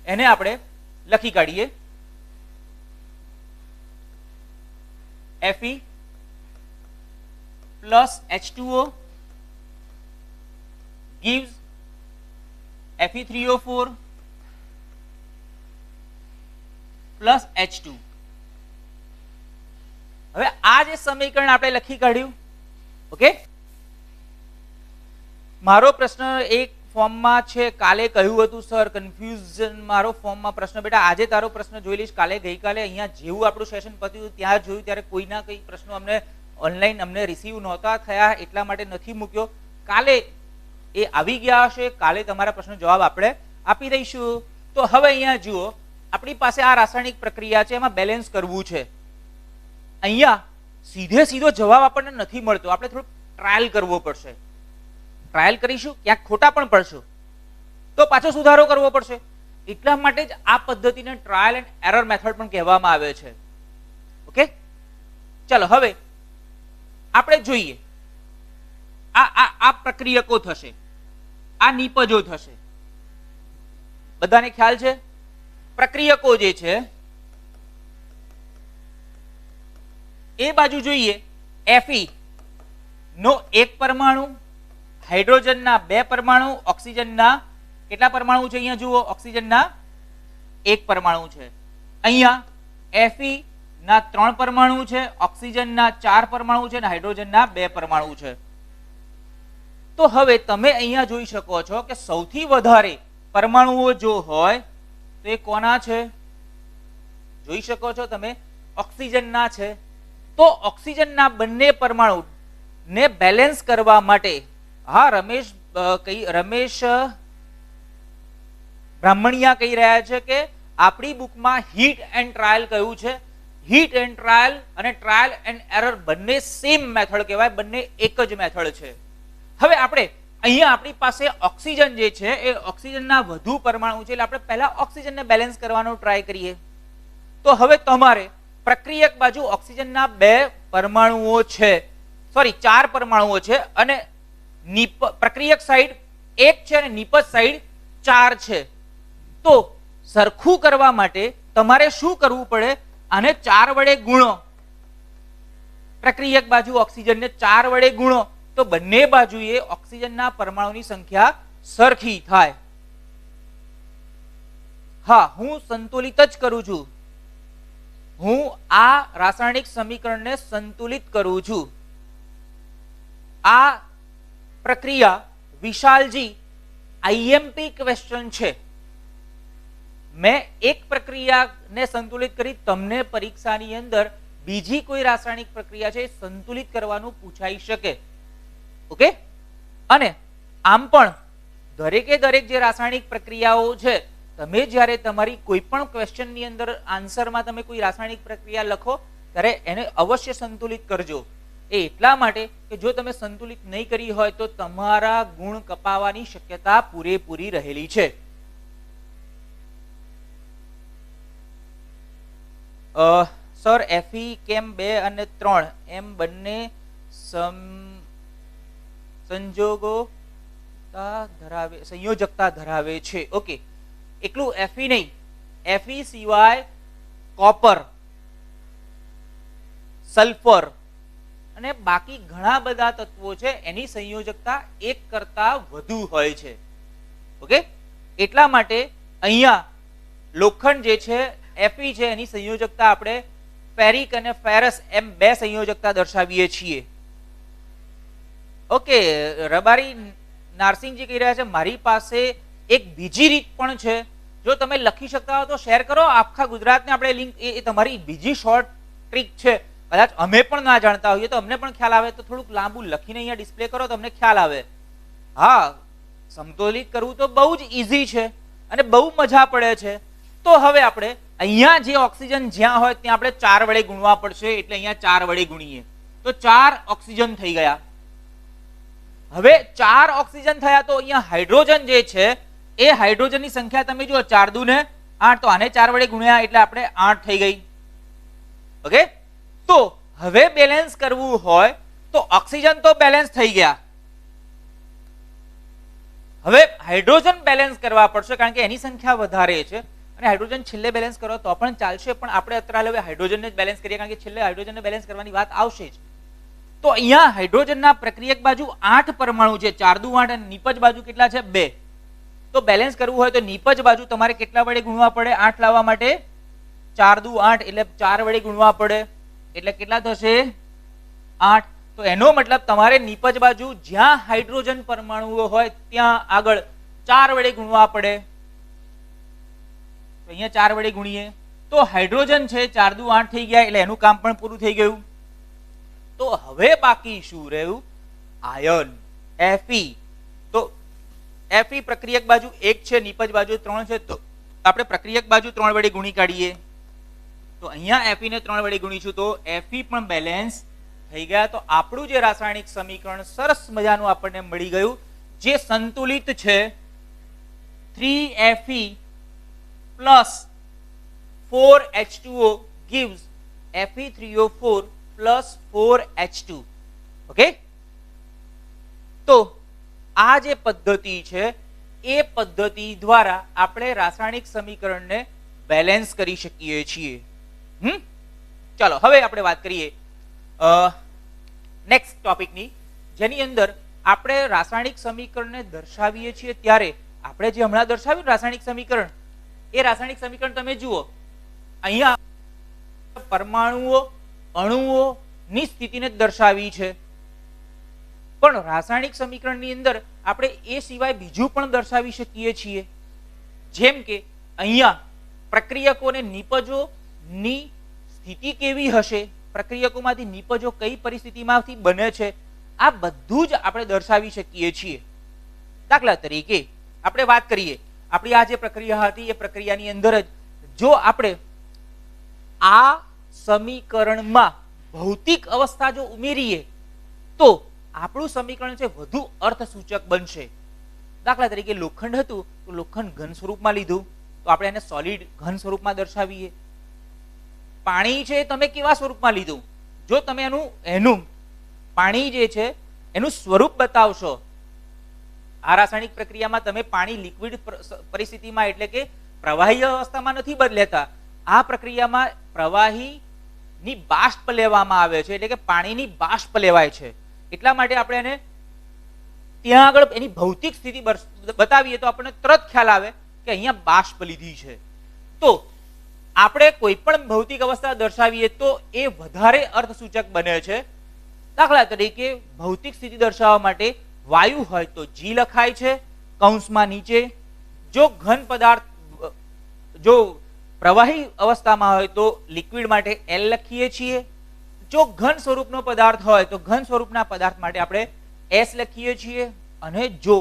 એને આપણે લખી કાઢીએ. Fe plus H2O gives Fe3O4 plus H2. હવે આ જે સમીકરણ આપણે લખી કાઢ્યું. ઓકે, મારો પ્રશ્ન એક ફોર્મમાં છે, કાલે કહ્યું હતું સર કન્ફ્યુઝન મારો ફોર્મમાં પ્રશ્ન. બેટા આજે તારો પ્રશ્ન જોઈ લઈશ. કાલે ગઈકાલે અહીંયા જેવું આપણું સેશન પત્યું ત્યાં જોયું ત્યારે કોઈના કઈ પ્રશ્નો અમને ઓનલાઈન અમને રિસીવ નહોતા થયા એટલા માટે નથી મૂક્યો. કાલે એ આવી ગયા હશે, કાલે તમારા પ્રશ્નો જવાબ આપણે આપી દઈશું. તો હવે અહીંયા જુઓ, આપણી પાસે આ રાસાયણિક પ્રક્રિયા છે, એમાં બેલેન્સ કરવું છે. અહીંયા સીધો જવાબ આપણને નથી મળતો, આપણે થોડું ટ્રાયલ કરવો પડશે. ટ્રાયલ કરીશું, ક્યાંક ખોટા પણ પડશું તો પાછો સુધારો કરવો પડશે. એટલા માટે જ આ પદ્ધતિને ટ્રાયલ એન્ડ એરર મેથડ પણ કહેવામાં આવે છે. ઓકે, ચલો હવે આપણે જોઈએ આ પ્રક્રિયકો થશે, આ નિપજો થશે. બધાને ખ્યાલ છે? પ્રક્રિયકો જે છે એ બાજુ જોઈએ, Fe નો એક પરમાણુ, હાઇડ્રોજનના બે પરમાણુ, ઓક્સિજનના કેટલા પરમાણુ છે? અહીંયા જુઓ, ઓક્સિજનના એક પરમાણુ છે. અહીંયા Fe ના 3 પરમાણુ છે, ઓક્સિજનના 4 પરમાણુ છે અને હાઇડ્રોજનના 2 પરમાણુ છે. તો હવે તમે અહીંયા જોઈ શકો છો કે સૌથી વધારે પરમાણુઓ જો હોય તો એ કોના છે? જોઈ શકો છો તમે, ઓક્સિજનના છે. તો ઓક્સિજનના બંને પરમાણુ ને બેલેન્સ કરવા માટે, હા રમેશ બ્રાહ્મણિયા કહી રહ્યા છે કે આપણી બુકમાં હીટ એન્ડ ટ્રાયલ કહ્યું છે. હીટ એન્ડ ટ્રાયલ અને ટ્રાયલ એન્ડ એરર બંને સેમ મેથડ કહેવાય, બંને એક જ મેથડ છે. હવે આપણે અહીંયા આપણી પાસે ઓક્સિજન જે છે એ ઓક્સિજનના વધુ પરમાણુ છે, એટલે આપણે પહેલા ઓક્સિજનને બેલેન્સ કરવાનો ટ્રાય કરીએ. તો હવે તમારે પ્રક્રિયક બાજુ ઓક્સિજનના 2 પરમાણુઓ છે, સોરી 4 પરમાણુઓ છે અને પ્રક્રિયક સાઈડ 1 છે અને નિપજ સાઈડ 4 છે. તો સરખું કરવા માટે તમારે શું કરવું પડે? આને 4 વડે ગુણો. પ્રક્રિયક બાજુ ઓક્સિજનને 4 વડે ગુણો તો બંને બાજુએ ઓક્સિજનના પરમાણુની સંખ્યા સરખી થાય. હા, હું સંતુલિત જ કરું છું. હું આ રાસાયણિક સમીકરણને સંતુલિત કરું છું. આ પ્રક્રિયા વિશાલજી આઈએમપી ક્વેશ્ચન છે. મેં એક પ્રક્રિયાને સંતુલિત કરી, તમને પરીક્ષાની અંદર બીજી કોઈ રાસાયણિક પ્રક્રિયા છે સંતુલિત કરવાનું પૂછાઈ શકે. ઓકે, અને આમ પણ દરેકે દરેક જે રાસાયણિક પ્રક્રિયાઓ છે, તમે જ્યારે તમારી કોઈ પણ ક્વેશ્ચનની અંદર આન્સરમાં તમે કોઈ રાસાયણિક પ્રક્રિયા લખો ત્યારે એને અવશ્ય સંતુલિત કરજો. એ એટલા માટે કે જો તમે સંતુલિત નહીં કરી હોય તો તમારા ગુણ કપાવાની શક્યતા પૂરેપૂરી રહેલી છે. સર Fe કેમ 2 અને 3 એમ બંને સંયોજકતા ધરાવે છે? ઓકે, એકલું Fe નહીં, Fe સિવાય કોપર, સલ્ફર અને બાકી ઘણા બધા તત્વો છે, એની સંયોજકતા 1 કરતા વધુ હોય છે. ઓકે, એટલા માટે અહીંયા લોખંડ જે છે Fe છે એની સંયોજકતા આપણે ફેરિક અને ફેરસ એમ 2 સંયોજકતા દર્શાવીએ છીએ. ઓકે, રબારી નારસિંહજી કહી રહ્યા છે મારી પાસે એક બીજી રીત પણ છે, જો તમે લખી શકતા હો તો શેર કરો આખા ગુજરાતને. આપણે લિંક એ તમારી બીજી શોર્ટ ટ્રીક છે, કદાચ અમે પણ ના જાણતા હોઈએ તો અમને પણ ખ્યાલ આવે, તો થોડુંક લાંબુ લખીને અહીંયા ડિસ્પ્લે કરો તો અમને ખ્યાલ આવે. હા, સંતુલિત કરવું તો બહુ જ ઈઝી છે અને બહુ મજા પડે છે. તો હવે આપણે અહીંયા જે ઓક્સિજન જ્યાં હોય ત્યાં આપણે 4 વડે ગુણવા પડશે, એટલે અહીંયા 4 વડે ગુણીએ તો 4 ઓક્સિજન થઈ ગયા. હવે 4 ઓક્સિજન થયા તો અહીંયા હાઇડ્રોજન જે છે એ હાઇડ્રોજનની સંખ્યા તમે જુઓ 4 દુ ને 8, તો આને 4 વડે ગુણ્યા એટલે આપણે 8 થઈ ગઈ. ઓકે, તો હવે બેલેન્સ કરવું હોય તો ઓક્સિજન તો બેલેન્સ થઈ ગયા, હવે હાઇડ્રોજન બેલેન્સ કરવા પડશે કારણ કે એની સંખ્યા વધારે છે અને હાઇડ્રોજન છેલ્લે બેલેન્સ કરો તો પણ ચાલશે, પણ આપણે અત્યારે હવે હાઇડ્રોજનને જ બેલેન્સ કરીએ કારણ કે છેલ્લે હાઇડ્રોજનને બેલેન્સ કરવાની વાત આવશે જ. તો અહીંયા હાઇડ્રોજનના પ્રક્રિયક બાજુ 8 પરમાણુ છે, 4 દુ 8 અને નિપજ બાજુ કેટલા છે 2. તો બેલેન્સ કરવું હોય તો નિપજ બાજુ તમારે કેટલા વડે ગુણવા પડે? 8 લાવવા માટે 4 દુ 8 એટલે 4 વડે ગુણવા પડે, એટલે કેટલા થશે? 8. તો એનો મતલબ તમારે નિપજ બાજુ જ્યાં હાઇડ્રોજન પરમાણુઓ હોય ત્યાં આગળ 4 વડે ગુણવા પડે. તો અહીંયા 4 વડે ગુણીએ તો હાઇડ્રોજન છે 4 દુ 8 થઈ ગયા, એટલે એનું કામ પણ પૂરું થઈ ગયું. તો હવે બાકી શું રહ્યું? Ion Fe. તો Fe પ્રક્રિયક બાજુ 1 છે, નિપજ બાજુ 3 છે, તો આપણે પ્રક્રિયક બાજુ 3 વડે ગુણી કાઢીએ. તો અહીંયા Fe ને 3 વડે ગુણીશું તો Fe પણ બેલેન્સ થઈ ગયા. તો આપણું જે રાસાયણિક સમીકરણ સરસ મજાનું આપણને મળી ગયું, જે સંતુલિત છે 3Fe plus 4H2O gives Fe3O4 plus 4H2. Okay, તો આ જે પદ્ધતિ છે એ પદ્ધતિ દ્વારા આપણે રાસાયણિક સમીકરણને બેલેન્સ કરી શકીએ છીએ. ચાલો હવે આપણે વાત કરીએ નેક્સ્ટ ટોપિકની, જેની અંદર આપણે રાસાયણિક સમીકરણને દર્શાવીએ છીએ ત્યારે આપણે જે હમણાં દર્શાવ્યું રાસાયણિક સમીકરણ, એ રાસાયણિક સમીકરણ તમે જુઓ, અહીંયા પરમાણુઓ અણુઓની સ્થિતિને દર્શાવી છે, પણ રાસાયણિક સમીકરણની અંદર આપણે એ સિવાય બીજું પણ દર્શાવી શકીએ છીએ. જેમ કે અહીંયા પ્રક્રિયકો અને નિપજોની સ્થિતિ કેવી હશે, પ્રક્રિયકોમાંથી નિપજો કઈ પરિસ્થિતિમાંથી બને છે, આ બધું જ આપણે દર્શાવી શકીએ છીએ. દાખલા તરીકે આપણે વાત કરીએ, આપણી આ જે પ્રક્રિયા હતી એ પ્રક્રિયાની અંદર જ જો આપણે આ સમીકરણમાં ભૌતિક અવસ્થા જો ઉમેરીએ તો આપણું સમીકરણ છે વધુ અર્થસૂચક બનશે. દાખલા તરીકે લોખંડ હતું તો લોખંડ ઘન સ્વરૂપમાં લીધું તો આપણે એને સોલિડ ઘન સ્વરૂપમાં દર્શાવીએ. પાણી છે તમે કેવા સ્વરૂપમાં લીધું, જો તમે એનું પાણી જે છે એનું સ્વરૂપ બતાવશો, આ રાસાયણિક પ્રક્રિયામાં તમે પાણી લિક્વિડ પરિસ્થિતિમાં એટલે કે પ્રવાહી અવસ્થામાં નથી બદલેતા, આ પ્રક્રિયામાં પ્રવાહીની બાષ્પ લેવામાં આવે છે, એટલે કે પાણીની બાષ્પ લેવાય છે. એટલા માટે આપણે એને ત્યાં આગળ એની ભૌતિક સ્થિતિ બતાવીએ તો આપણને તરત ખ્યાલ આવે કે અહીંયા બાષ્પ લીધી છે. તો આપણે કોઈ પણ ભૌતિક અવસ્થા દર્શાવીએ તો એ વધારે અર્થસૂચક બને છે. દાખલા તરીકે ભૌતિક સ્થિતિ દર્શાવવા માટે વાયુ હોય તો G લખાય છે કૌંસમાં નીચે, જો ઘન પદાર્થ જો પ્રવાહી અવસ્થામાં હોય તો લિક્વિડ માટે L લખીએ છીએ, જો ઘન સ્વરૂપનો પદાર્થ હોય તો ઘન સ્વરૂપના પદાર્થ માટે આપણે S લખીએ છીએ, અને જો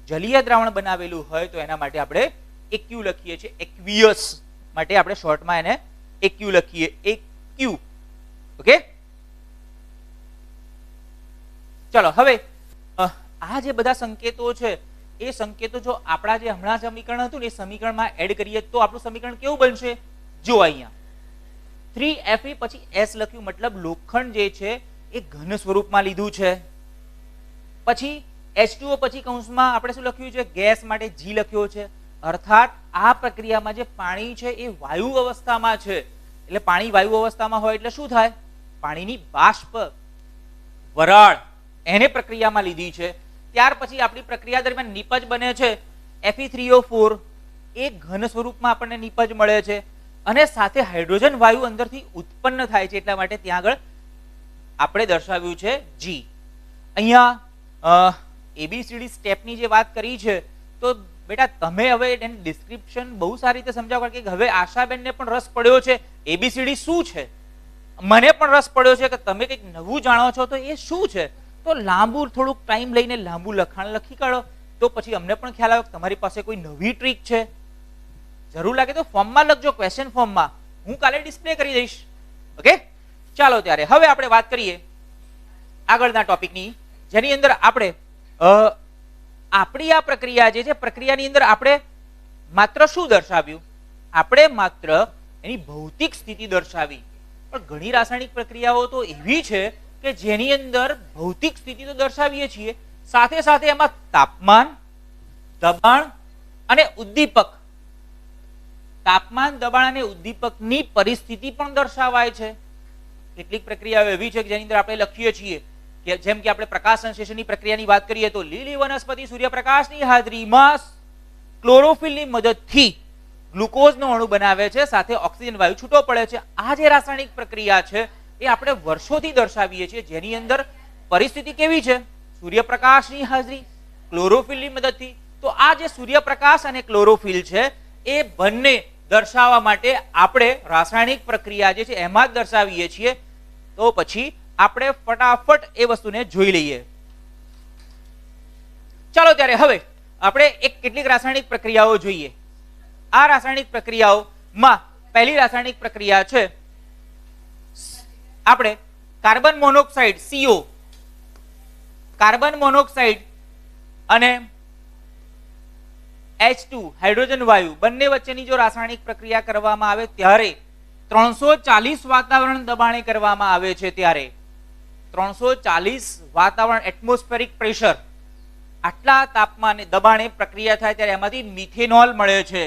જલીય દ્રાવણ બનાવેલું હોય તો એના માટે આપણે AQ લખીએ છીએ. એક્વિયસ માટે આપણે શોર્ટમાં એને AQ લખીએ, AQ. ઓકે, ચલો હવે આ જે બધા સંકેતો છે એ સંકેતો જો આપણા જે હમણાં સમીકરણ હતું ને એ સમીકરણમાં એડ કરીએ તો આપણું સમીકરણ કેવું બનશે? જો અહીંયા 3Fe પછી S લખ્યું, મતલબ લોખંડ જે છે એ ઘન સ્વરૂપમાં લીધું છે. પછી H2O પછી કૌંસમાં આપણે શું લખ્યું છે? ગેસ માટે G લખ્યો છે. અર્થાત આ પ્રક્રિયામાં જે પાણી છે એ વાયુ અવસ્થામાં છે, એટલે પાણી વાયુ અવસ્થામાં હોય એટલે શું થાય? પાણીની બાષ્પ વરાળ એને પ્રક્રિયામાં લીધી છે. ત્યાર પછી આપણી પ્રક્રિયા દરમિયાન નિપજ બને છે Fe3O4, એ ઘન સ્વરૂપમાં આપણને નિપજ મળે છે, અને સાથે હાઇડ્રોજન વાયુ અંદરથી ઉત્પન્ન થાય છે, એટલા માટે ત્યાં આગળ આપણે દર્શાવ્યું છે G. અહીંયા ABCD સ્ટેપની જે વાત કરી છે તો બેટા તમે હવે એનું ડિસ્ક્રિપ્શન બહુ સારી રીતે સમજાવો, કારણ કે હવે આશાબેનને પણ રસ પડ્યો છે ABCD શું છે, મને પણ રસ પડ્યો છે કે તમે કંઈક નવું જાણો છો તો એ શું છે. તો લાંબુ થોડુંક ટાઈમ લઈને લાંબુ લખાણ લખી કાઢો તો પછી અમને પણ ખ્યાલ આવે કે તમારી પાસે કોઈ નવી ટ્રીક છે. જરૂર લાગે તો ફોર્મમાં લખજો, ક્વેશ્ચન ફોર્મમાં, હું કાલે ડિસ્પ્લે કરી દઈશ. ઓકે, ચાલો ત્યારે હવે આપણે વાત કરીએ આગળના ટોપિકની, જેની અંદર આપણે આપણી આ પ્રક્રિયા જે છે, પ્રક્રિયાની અંદર આપણે માત્ર શું દર્શાવ્યું? આપણે માત્ર એની ભૌતિક સ્થિતિ દર્શાવી. પણ ઘણી રાસાયણિક પ્રક્રિયાઓ તો એવી છે કે જેની અંદર ભૌતિક સ્થિતિ તો દર્શાવીએ છીએ, સાથે સાથે એમાં તાપમાન, દબાણ અને ઉદ્દીપક, તાપમાન, દબાણ અને ઉદ્દીપકની પરિસ્થિતિ પણ દર્શાવાય છે. કેટલીક પ્રક્રિયાઓ એવી છે કે જેની અંદર આપણે લખીએ છીએ કે જેમ કે આપણે પ્રકાશ સંશ્લેષણની પ્રક્રિયાની વાત કરીએ તો લીલી વનસ્પતિ સૂર્યપ્રકાશની હાજરીમાં ક્લોરોફિલની મદદથી ગ્લુકોઝનો અણુ બનાવે છે, સાથે ઓક્સિજન વાયુ છૂટો પડે છે. આ જે રાસાયણિક પ્રક્રિયા છે એ આપણે વર્ષોથી દર્શાવીએ છીએ, જેની અંદર પરિસ્થિતિ કેવી છે? સૂર્યપ્રકાશની હાજરી, ક્લોરોફિલની મદદથી. તો આ જે સૂર્યપ્રકાશ અને ક્લોરોફિલ છે એ બંને દર્શાવવા માટે આપણે રાસાયણિક પ્રક્રિયા જે છે એમાં જ દર્શાવીએ છીએ. તો પછી આપણે ફટાફટ એ વસ્તુને જોઈ લઈએ. ચાલો ત્યારે હવે આપણે કેટલીક રાસાયણિક પ્રક્રિયાઓ જોઈએ. આ રાસાયણિક પ્રક્રિયાઓમાં પહેલી રાસાયણિક પ્રક્રિયા છે આપણે carbon monoxide CO, carbon monoxide અને H2 હાઇડ્રોજન વાયુ બંને વચ્ચેની જો રાસાયણિક પ્રક્રિયા કરવામાં આવે ત્યારે 340 વાતાવરણ દબાણે કરવામાં આવે છે. ત્યારે 340 વાતાવરણ એટમોસ્ફેરિક પ્રેશર, આટલા તાપમાને દબાણે પ્રક્રિયા થાય ત્યારે એમાંથી મિથેનોલ મળે છે.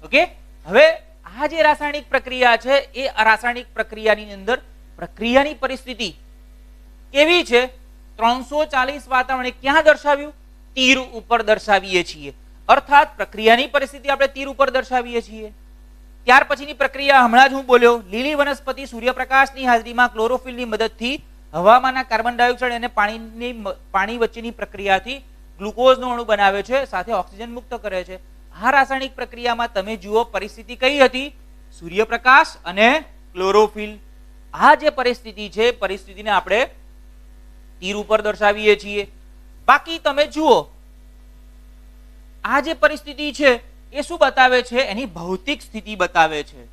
ઓકે, હવે આ જે રાસાયણિક પ્રક્રિયા છે એ રાસાયણિક પ્રક્રિયાની અંદર પ્રક્રિયાની પરિસ્થિતિ કેવી છે? 340 વાતાવરણે ક્યાં દર્શાવ્યું? તીર ઉપર દર્શાવીએ છીએ. અર્થાત પ્રક્રિયાની પરિસ્થિતિ આપણે તીર ઉપર દર્શાવીએ છીએ. ત્યાર પછીની પ્રક્રિયા હમણાં જ હું બોલ્યો, લીલી વનસ્પતિ સૂર્યપ્રકાશની હાજરીમાં ક્લોરોફિલની મદદથી હવામાંના કાર્બન ડાયોક્સાઇડ અને પાણી વચ્ચેની પ્રક્રિયાથી ગ્લુકોઝનો અણુ બનાવે છે, સાથે ઓક્સિજન મુક્ત કરે છે. આ રાસાયણિક પ્રક્રિયામાં તમે જુઓ પરિસ્થિતિ કઈ હતી? સૂર્યપ્રકાશ અને ક્લોરોફિલ. આ જે પરિસ્થિતિ છે, પરિસ્થિતિને આપણે તીર ઉપર દર્શાવીએ છીએ. બાકી તમે જુઓ આ જે પરિસ્થિતિ છે એ શું બતાવે છે? એની ભૌતિક સ્થિતિ બતાવે છે.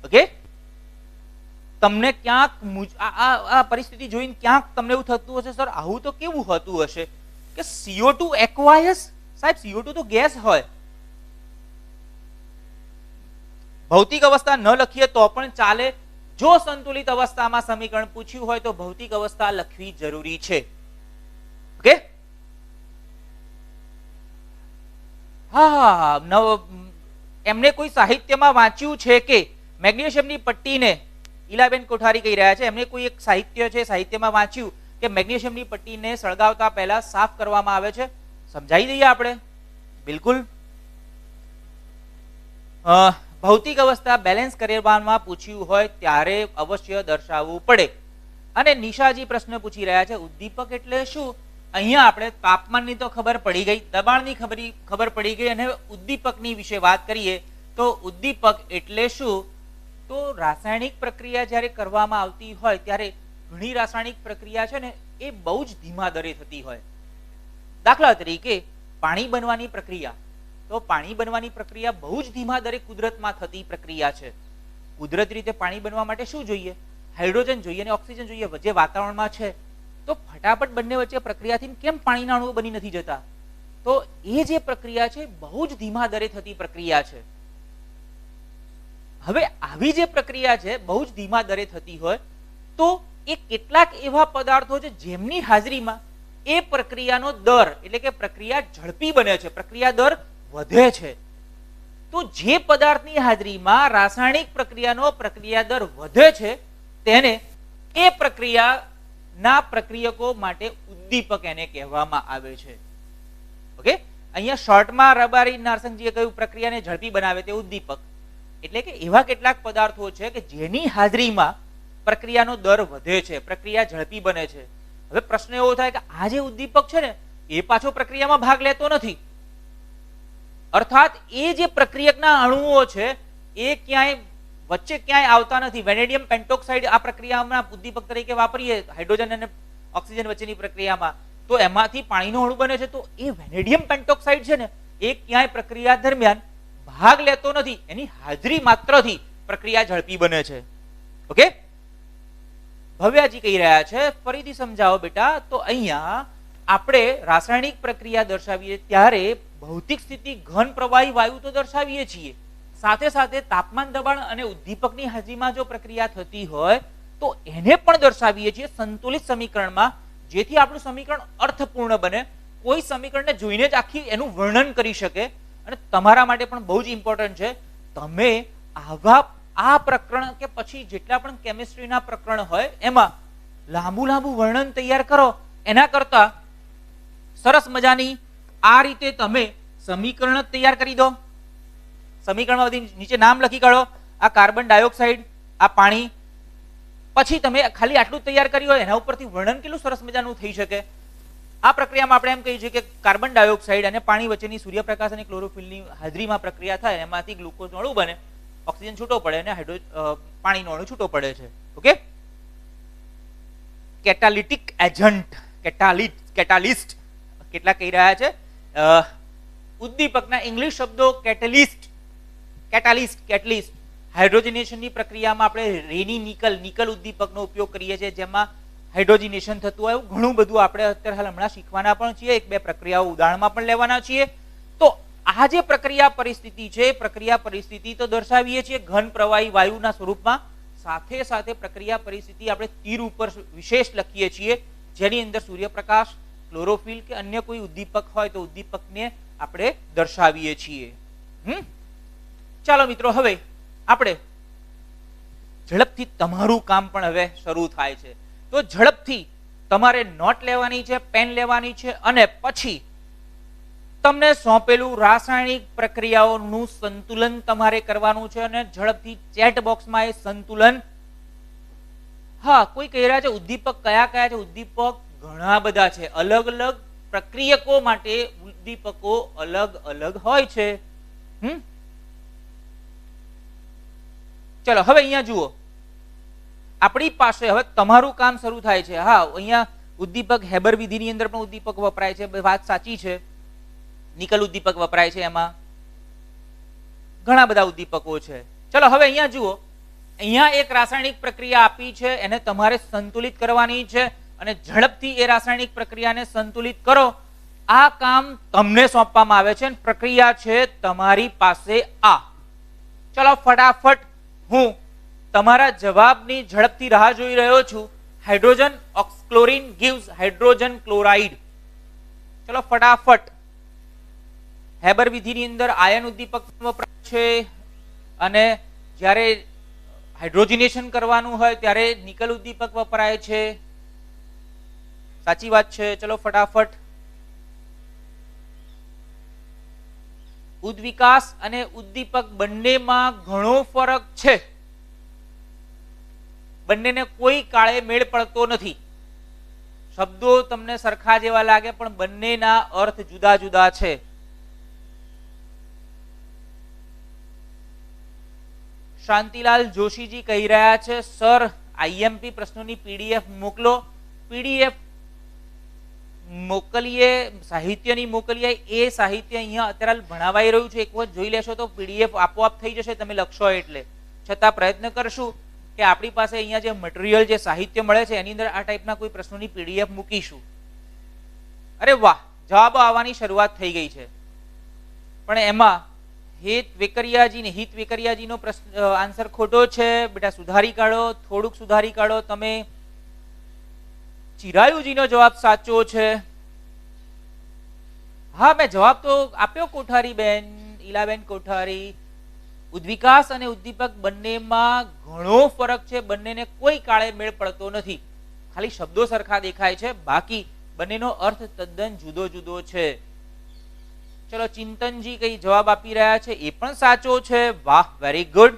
ઓકે, તમને ક્યાંક આ પરિસ્થિતિ જોઈને ક્યાંક તમને એવું થતું હશે, સર આવું તો કેવું થતું હશે કે CO2 એક્વાયસ? સાહેબ CO2 તો ગેસ હોય. ભૌતિક અવસ્થા ન લખીએ તો પણ ચાલે. જો સંતુલિત અવસ્થામાં સમીકરણ પૂછ્યું હોય તો ભૌતિક અવસ્થા લખવી જરૂરી છે. ઓકે, હા, એમને કોઈ સાહિત્યમાં વાંચ્યું છે કે મેગ્નેશિયમની પટ્ટીને, ઈલાબેન કોઠારી કહી રહ્યા છે, એમને કોઈ એક સાહિત્ય છે, સાહિત્યમાં વાંચ્યું કે મેગ્નેશિયમની પટ્ટીને સળગાવતા પહેલા સાફ કરવામાં આવે છે. સમજાવી દઈએ આપણે. બિલકુલ. ભૌતિક અવસ્થા બેલેન્સ કરવામાં પૂછ્યું હોય ત્યારે અવશ્ય દર્શાવવું પડે. અને નિશાજી પ્રશ્ન પૂછી રહ્યા છે ઉદ્દીપક એટલે શું? અહીંયા આપણે તાપમાનની તો ખબર પડી ગઈ, દબાણની ખબર પડી ગઈ, અને ઉદ્દીપકની વિશે વાત કરીએ તો ઉદ્દીપક એટલે શું? તો રાસાયણિક પ્રક્રિયા જ્યારે કરવામાં આવતી હોય ત્યારે ઘણી રાસાયણિક પ્રક્રિયા છે ને એ બહુ જ ધીમા દરે થતી હોય. દાખલા તરીકે પાણી બનવાની પ્રક્રિયા, તો પાણી બનવાની પ્રક્રિયા બહુ જ ધીમા દરે કુદરતમાં થતી પ્રક્રિયા છે. કુદરતી રીતે પાણી બનવા માટે શું જોઈએ? હાઇડ્રોજન જોઈએ અને ઓક્સિજન જોઈએ. જે વાતાવરણમાં છે તો ફટાફટ બંને વચ્ચે પ્રક્રિયાથી કેમ પાણીના અણુઓ બની નથી જતા? તો એ જે પ્રક્રિયા છે બહુ જ ધીમા દરે થતી પ્રક્રિયા છે. હવે આવી જે પ્રક્રિયા છે બહુ જ ધીમા દરે થતી હોય તો એ કેટલાક એવા પદાર્થો છે જેમની હાજરીમાં એ પ્રક્રિયાનો દર એટલે કે પ્રક્રિયા ઝડપી બને છે, પ્રક્રિયા દર વધે છે. તો જે પદાર્થની હાજરીમાં રાસાયણિક પ્રક્રિયાનો પ્રક્રિયા દર વધે છે તેને એ પ્રક્રિયાના પ્રક્રિયકો માટે ઉદ્દીપક એને કહેવામાં આવે છે. ઓકે, અહીંયા શોર્ટમાં રબારી નારસંગજીએ કહ્યું પ્રક્રિયાને ઝડપી બનાવે તે ઉદ્દીપક. એટલે કે એવા કેટલાક પદાર્થો છે કે જેની હાજરીમાં પ્રક્રિયાનો દર વધે છે, પ્રક્રિયા ઝડપી બને છે. હવે પ્રશ્ન એવો થાય કે આ જે ઉદ્દીપક છે ને એ પાછો પ્રક્રિયામાં ભાગ લેતો નથી. અર્થાત એ જે પ્રક્રિયકના અણુઓ છે એ ક્યાંય વચ્ચે ક્યાંય આવતા નથી. વેનેડિયમ પેન્ટોક્સાઇડ આ પ્રક્રિયામાં ઉદ્દીપક તરીકે વાપરીએ હાઇડ્રોજન અને ઓક્સિજન વચ્ચેની પ્રક્રિયામાં, તો એમાંથી પાણીનો અણુ બને છે. તો એ વેનેડિયમ પેન્ટોક્સાઇડ છે ને એ ક્યાંય પ્રક્રિયા દરમિયાન ભાગ લેતો નથી. એની હાજરી માત્રથી પ્રક્રિયા ઝડપી બને છે. ઓકે, ભવ્યાજી કહી રહ્યા છે, ફરીથી સમજાવો બેટા. તો અહીંયા આપણે રાસાયણિક પ્રક્રિયા દર્શાવીએ ત્યારે ભૌતિક સ્થિતિ ઘન પ્રવાહી વાયુ તો દર્શાવીએ છીએ, સાથે સાથે તાપમાન, દબાણ અને ઉદ્દીપકની હાજરીમાં જો પ્રક્રિયા થતી હોય તો એને પણ દર્શાવીએ છીએ સંતુલિત સમીકરણમાં, જેથી આપણું સમીકરણ અર્થપૂર્ણ બને. કોઈ સમીકરણને જોઈને જ આખી એનું વર્ણન કરી શકે. અને તમારા માટે પણ બહુ જ ઇમ્પોર્ટન્ટ છે, તમે આ પ્રકરણ કે પછી જેટલા પણ કેમિસ્ટ્રીના પ્રકરણ હોય એમાં લાંબુ વર્ણન તૈયાર કરો એના કરતા સરસ મજાની આ રીતે તમે સમીકરણ તૈયાર કરી દો. સમીકરણમાં બધી નીચે નામ લખી કાઢો, આ કાર્બન ડાયોક્સાઇડ, આ પાણી. પછી તમે ખાલી આટલું તૈયાર કર્યું હોય એના ઉપરથી વર્ણન કેટલું સરસ મજાનું થઈ શકે. આ પ્રક્રિયામાં આપણે એમ કહીએ છીએ કે કાર્બન ડાયોક્સાઇડ અને પાણી વચ્ચેની સૂર્યપ્રકાશ અને ક્લોરોફિલની હાજરીમાં પ્રક્રિયા થાય, એમાંથી ગ્લુકોઝ અણુ બને, ઓક્સિજન છૂટો પડે અને પાણીનો અણુ છૂટો પડે છે. ઓકે, કેટાલિટિક એજન્ટ, કેટાલિસ્ટ કેટલા કહી રહ્યા છે. ઉદ્દીપકના ઇંગ્લિશ શબ્દો કેટેલિસ્ટ, હાઇડ્રોજનેશનની પ્રક્રિયામાં આપણે રેની નિકલ ઉદ્દીપકનો ઉપયોગ કરીએ છીએ, જેમાં હાઇડ્રોજનેશન થતું હોય. ઘણું બધું આપણે અત્યારે હમણાં શીખવાના પણ છીએ, એક બે પ્રક્રિયાઓ ઉદાહરણમાં પણ લેવાના છીએ. તો આ જે પ્રક્રિયા પરિસ્થિતિ છે, પ્રક્રિયા પરિસ્થિતિ તો દર્શાવીએ છીએ ઘન પ્રવાહી વાયુના સ્વરૂપમાં, સાથે સાથે પ્રક્રિયા પરિસ્થિતિ આપણે તીર ઉપર વિશેષ લખીએ છીએ, જેની અંદર સૂર્યપ્રકાશ, ક્લોરોફિલ કે અન્ય કોઈ ઉદ્દીપક હોય તો ઉદ્દીપકને આપણે દર્શાવીએ છીએ. ચાલો મિત્રો, હવે આપણે ઝડપથી તમારું કામ પણ હવે શરૂ થાય છે. તો ઝડપથી તમારે નોટ લેવાની છે, પેન લેવાની છે, અને પછી તમને સોંપેલું રાસાયણિક પ્રક્રિયાઓનું સંતુલન તમારે કરવાનું છે. અને ઝડપથી ચેટ બોક્સમાં એ સંતુલન, હા કોઈ કહી રહ્યા છે ઉદ્દીપક કયા કયા છે. ઉદ્દીપક ઘણા બધા છે, અલગ અલગ પ્રક્રિયકો માટે ઉદ્દીપકો અલગ અલગ હોય છે. ચલો હવે અહીંયા જુઓ, આપણી પાસે હવે તમારું કામ શરૂ થાય છે. હા, અહીંયા ઉદ્દીપક હેબર વિધિની અંદર પણ ઉદ્દીપક વપરાય છે, વાત સાચી છે. નિકલ ઉદ્દીપક વપરાય છે, એમાં ઘણા બધા ઉદ્દીપકો છે. ચલો હવે અહીંયા જુઓ, અહીંયા એક રાસાયણિક પ્રક્રિયા આપી છે, એને તમારે સંતુલિત કરવાની છે અને ઝડપથી એ રાસાયણિક પ્રક્રિયાને સંતુલિત કરો. આ કામ તમને સોંપવામાં આવે છે. પ્રક્રિયા છે તમારી પાસે આ. ચલો ફટાફટ હું તમારા જવાબની ઝડપથી રાહ જોઈ રહ્યો છું. હાઇડ્રોજન ઓક્સક્લોરિન gives હાઇડ્રોજન ક્લોરાઇડ. ચલો ફટાફટ. હેબર વિધિની અંદર આયન ઉદ્દીપક વપરાય છે અને જ્યારે હાઇડ્રોજનેશન કરવાનું હોય ત્યારે નિકલ ઉદ્દીપક વપરાય છે. સાચી વાત છે. ચલો ફટાફટ. ઉદ્વિકાસ અને ઉદ્દીપક બંનેમાં ઘણો ફરક છે. બંનેને કોઈ કાળે મેળ પડતો નથી. શબ્દો તમને સરખા જેવા લાગે પણ બંનેના અર્થ જુદા જુદા છે. શાંતિલાલ જોશીજી કહી રહ્યા છે, સર આઈએમપી પ્રશ્નોની પીડીએફ મોકલો. પીડીએફ મોકલીએ, સાહિત્યની મોકલીએ. એ સાહિત્ય અહીંયા અત્યારે ભણાવાઈ રહ્યું છે, એક વખત જોઈ લેશો તો પીડીએફ આપોઆપ થઈ જશે તમે લખશો એટલે. છતાં પ્રયત્ન કરશું કે આપણી પાસે અહીંયા જે મટીરિયલ, જે સાહિત્ય મળે છે એની અંદર આ ટાઈપના કોઈ પ્રશ્નોની પીડીએફ મૂકીશું. અરે વાહ, જવાબો આવવાની શરૂઆત થઈ ગઈ છે. પણ એમાં હિત વેકરિયાજીનો પ્રશ્ન આન્સર ખોટો છે. બેટા સુધારી કાઢો, થોડુંક સુધારી કાઢો તમે. ચિરાયુજીનો જવાબ સાચો છે. હા, મેં જવાબ તો આપ્યો કોઠારી બેન, ઈલાબેન કોઠારી. ઉદ્વિકાસ અને ઉદ્દીપક બંનેમાં ઘણો ફરક છે. બંનેને કોઈ કાળે મેળ પડતો નથી. ખાલી શબ્દો સરખા દેખાય છે, બાકી બંનેનો અર્થ તદ્દન જુદો જુદો છે. ચલો ચિંતનજી કઈ જવાબ આપી રહ્યા છે, એ પણ સાચો છે. વાહ, વેરી ગુડ.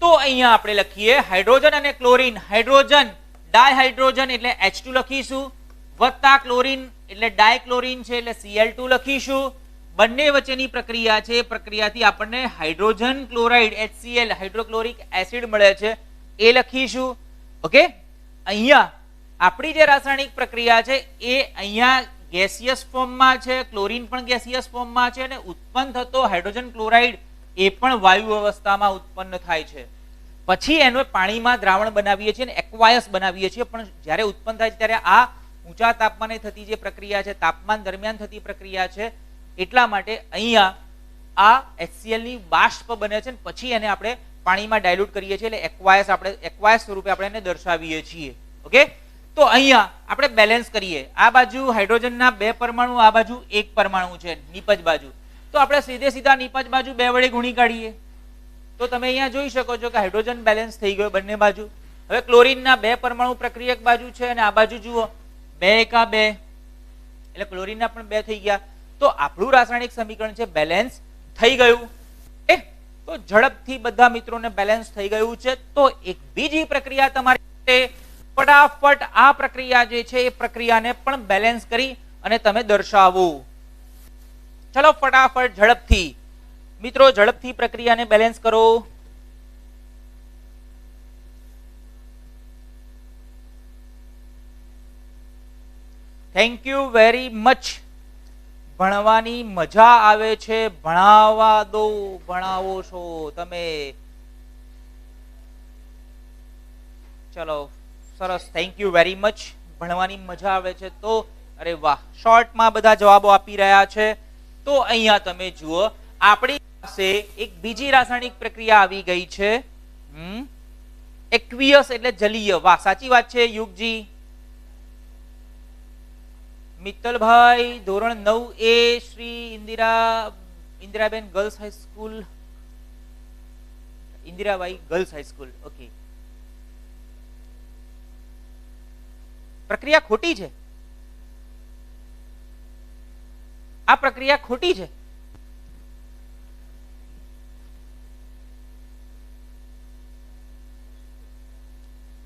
તો અહીંયા આપણે લખીએ હાઇડ્રોજન અને ક્લોરીન. હાઇડ્રોજન ડાયહાઇડ્રોજન એટલે H2 લખીશું, વત્તા ક્લોરીન એટલે ડાયક્લોરીન છે એટલે Cl2 લખીશું. બંને વચ્ચેની પ્રક્રિયા છે, પ્રક્રિયાથી આપણને hydrogen chloride HCl hydrochloric acid મળે છે, એ લખીશું. ઓકે, અહીંયા આપણી જે રાસાયણિક પ્રક્રિયા છે એ અહીંયા ગેસિયસ ફોર્મમાં છે, ક્લોરીન પણ ગેસિયસ ફોર્મમાં છે, અને ઉત્પન્ન થતો હાઇડ્રોજન ક્લોરાઇડ એ પણ વાયુ અવસ્થામાં ઉત્પન્ન થાય છે. પછી એનો પાણીમાં દ્રાવણ બનાવીએ છીએ અને એક્વાયસ બનાવીએ છીએ. પણ જ્યારે ઉત્પન્ન થાય છે ત્યારે આ ઊંચા તાપમાને થતી જે પ્રક્રિયા છે, તાપમાન દરમિયાન થતી પ્રક્રિયા છે, એટલા માટે અહીંયા આ HCl ની બાષ્પ બને છે. પછી એને આપણે પાણીમાં ડાયલ્યુટ કરીએ છીએ, એટલે એક્વાયસ સ્વરૂપે આપણે એને દર્શાવીએ છીએ. ઓકે, તો અહીંયા આપણે બેલેન્સ કરીએ. આ બાજુ હાઇડ્રોજનના 2 પરમાણુ, આ બાજુ 1 પરમાણુ છે નીપજ બાજુ. તો આપણે સીધા નીપજ બાજુ 2 વડે ગુણી કાઢીએ. તો તમે અહીંયા જોઈ શકો છો કે હાઇડ્રોજન બેલેન્સ થઈ ગયો બંને બાજુ. હવે ક્લોરીનના 2 પરમાણુ પ્રક્રિયક બાજુ છે અને આ બાજુ જુઓ 2 એકા 2, એટલે ક્લોરીનના પણ 2 થઈ ગયા. તો આપણું રાસાયણિક સમીકરણ છે બેલેન્સ થઈ ગયું. તો ઝડપથી બધા મિત્રોને બેલેન્સ થઈ ગયું છે. તો એક બીજી પ્રક્રિયા તમારી ફટાફટ આ પ્રક્રિયા જે છે એ પ્રક્રિયાને પણ બેલેન્સ કરી અને તમે દર્શાવો. ચલો ફટાફટ ઝડપથી મિત્રો, ઝડપથી પ્રક્રિયાને બેલેન્સ કરો. Thank you very much. ભણવાની મજા આવે છે, ભણાવવા દો, ભણાવો છો તમે. ચલો સરસ, થેન્ક યુ વેરી મચ. ભણવાની મજા આવે છે તો અરે વાહ, શોર્ટમાં બધા જવાબો આપી રહ્યા છે. તો અહીંયા તમે જુઓ આપણી પાસે એક બીજી રાસાયણિક પ્રક્રિયા આવી ગઈ છે, એક્વિયસ એટલે જલીય. વાહ, સાચી વાત છે યુગજી. મિત્તલભાઈ ધોરણ 9A શ્રી ઇન્દિરાબેન ગર્લ્સ હાઈસ્કૂલ, ઇન્દિરાબાઈ ગર્લ્સ હાઈસ્કૂલ. ઓકે, પ્રક્રિયા ખોટી છે. આ પ્રક્રિયા ખોટી છે.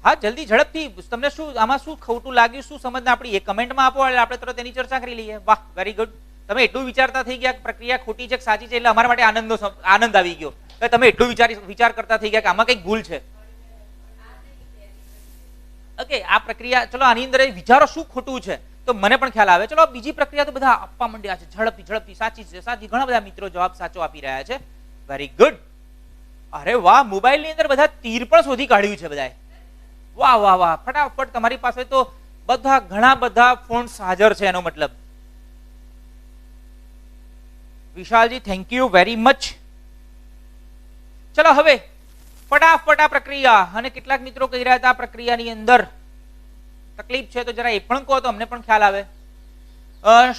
હા, જલ્દી ઝડપથી. તમને શું આમાં શું ખોટું લાગ્યું, શું સમજ આપણી એ કમેન્ટમાં આપો, એટલે આપણે તરત એની ચર્ચા કરી લઈએ. વાહ, વેરી ગુડ. તમે એટલું વિચારતા થઈ ગયા કે પ્રક્રિયા ખોટી છે કે સાચી છે, એટલે અમારા માટે આનંદ આવી ગયો. તમે એટલું વિચાર કરતા થઈ ગયા કે આમાં કઈક ભૂલ છે. ઓકે, આ પ્રક્રિયા, ચલો આની અંદર વિચારો શું ખોટું છે તો મને પણ ખ્યાલ આવે. ચલો બીજી પ્રક્રિયા તો બધા આપવા માંડ્યા છે ઝડપથી. સાચી છે, સાચી. ઘણા બધા મિત્રો જવાબ સાચો આપી રહ્યા છે. Very good. અરે વાહ, મોબાઈલ ની અંદર બધા તીર પણ શોધી કાઢ્યું છે બધાએ. વાહ વાહ વાહ, ફટાફટ. તમારી પાસે તો ઘણા બધા ફોન્ટ્સ હાજર છે, એનો મતલબ. વિશાલજી થેન્ક યુ વેરી મચ. ચલો હવે ફટાફટ આ પ્રક્રિયા, અને કેટલાક મિત્રો કહી રહ્યા હતા આ પ્રક્રિયાની અંદર તકલીફ છે તો જરા એ પણ કહો તો અમને પણ ખ્યાલ આવે.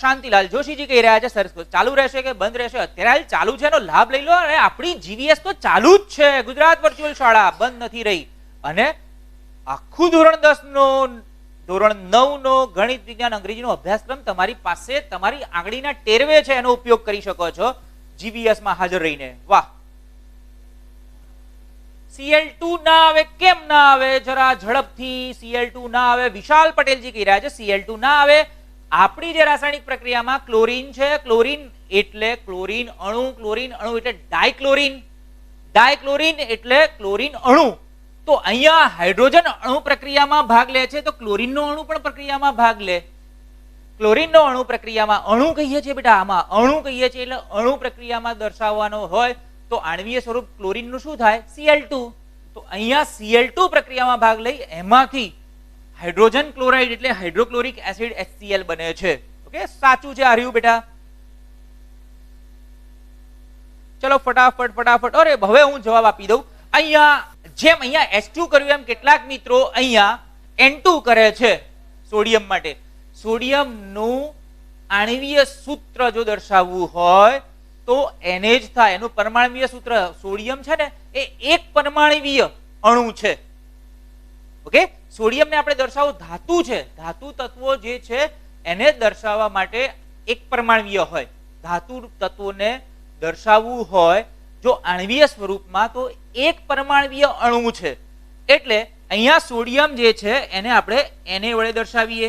શાંતિલાલ જોશીજી કહી રહ્યા છે સર ચાલુ રહેશે કે બંધ રહેશે? અત્યારે હાલ ચાલુ છે, એનો લાભ લઈ લો. અને આપણી GVS તો ચાલુ જ છે, ગુજરાત વર્ચ્યુઅલ શાળા બંધ નથી રહી. અને આખું ધોરણ 10 નો, ધોરણ 9 નો ગણિત વિજ્ઞાન અંગ્રેજીનો અભ્યાસક્રમ તમારી પાસે તમારી આંગળીના ટેરવે છે, એનો ઉપયોગ કરી શકો છો GVS માં હાજર રહીને. વાહ. Cl2 ના આવે, કેમ ના આવે? જરા ઝડપથી. Cl2 ના આવે. વિશાલ પટેલજી કહી રહ્યા છે Cl2 ના આવે. આપણી જે રાસાયણિક પ્રક્રિયામાં ક્લોરીન છે, ક્લોરીન એટલે ક્લોરીન અણુ, ક્લોરીન અણુ એટલે ડાયક્લોરીન, ડાયક્લોરીન એટલે ક્લોરીન અણુ. તો અહીંયા હાઇડ્રોજન અણુ પ્રક્રિયામાં ભાગ લે છે તો ક્લોરીનનો અણુ પણ પ્રક્રિયામાં ભાગ લે. ક્લોરીનનો અણુ પ્રક્રિયામાં, અણુ કહીએ છીએ બેટા, આમાં અણુ કહીએ છીએ એટલે અણુ પ્રક્રિયામાં દર્શાવવાનો હોય તો આણ્વીય સ્વરૂપ ક્લોરીનનું શું થાય? Cl2. તો અહીંયા Cl2 પ્રક્રિયામાં ભાગ લઈ એમાંથી હાઇડ્રોજન ક્લોરાઇડ એટલે હાઇડ્રોક્લોરિક એસિડ HCl બને છે. ઓકે, સાચું છે આ રહ્યું બેટા. ચલો ફટાફટ. અરે હવે હું જવાબ આપી દઉં. અહીંયા જેમ અહીંયા H2 કર્યું એમ કેટલાક મિત્રો અહીંયા N2 કરે છે સોડિયમ માટે. સોડિયમનું આણ્વીય સૂત્ર જો દર્શાવવું હોય તો એને જ થાય. એનું પરમાણ્વીય સૂત્ર, સોડિયમ છે ને એ એક પરમાણ્વીય અણુ છે. ઓકે, સોડિયમને આપણે દર્શાવવું ધાતુ છે. ધાતુ તત્વો જે છે એને દર્શાવવા માટે એક પરમાણ્વીય હોય. ધાતુ તત્વોને દર્શાવવું હોય જો આણ્વીય સ્વરૂપમાં તો એક પરમાણ્વીય અણુ છે. એટલે અહીંયા સોડિયમ જે છે એને આપણે Na વડે દર્શાવીએ.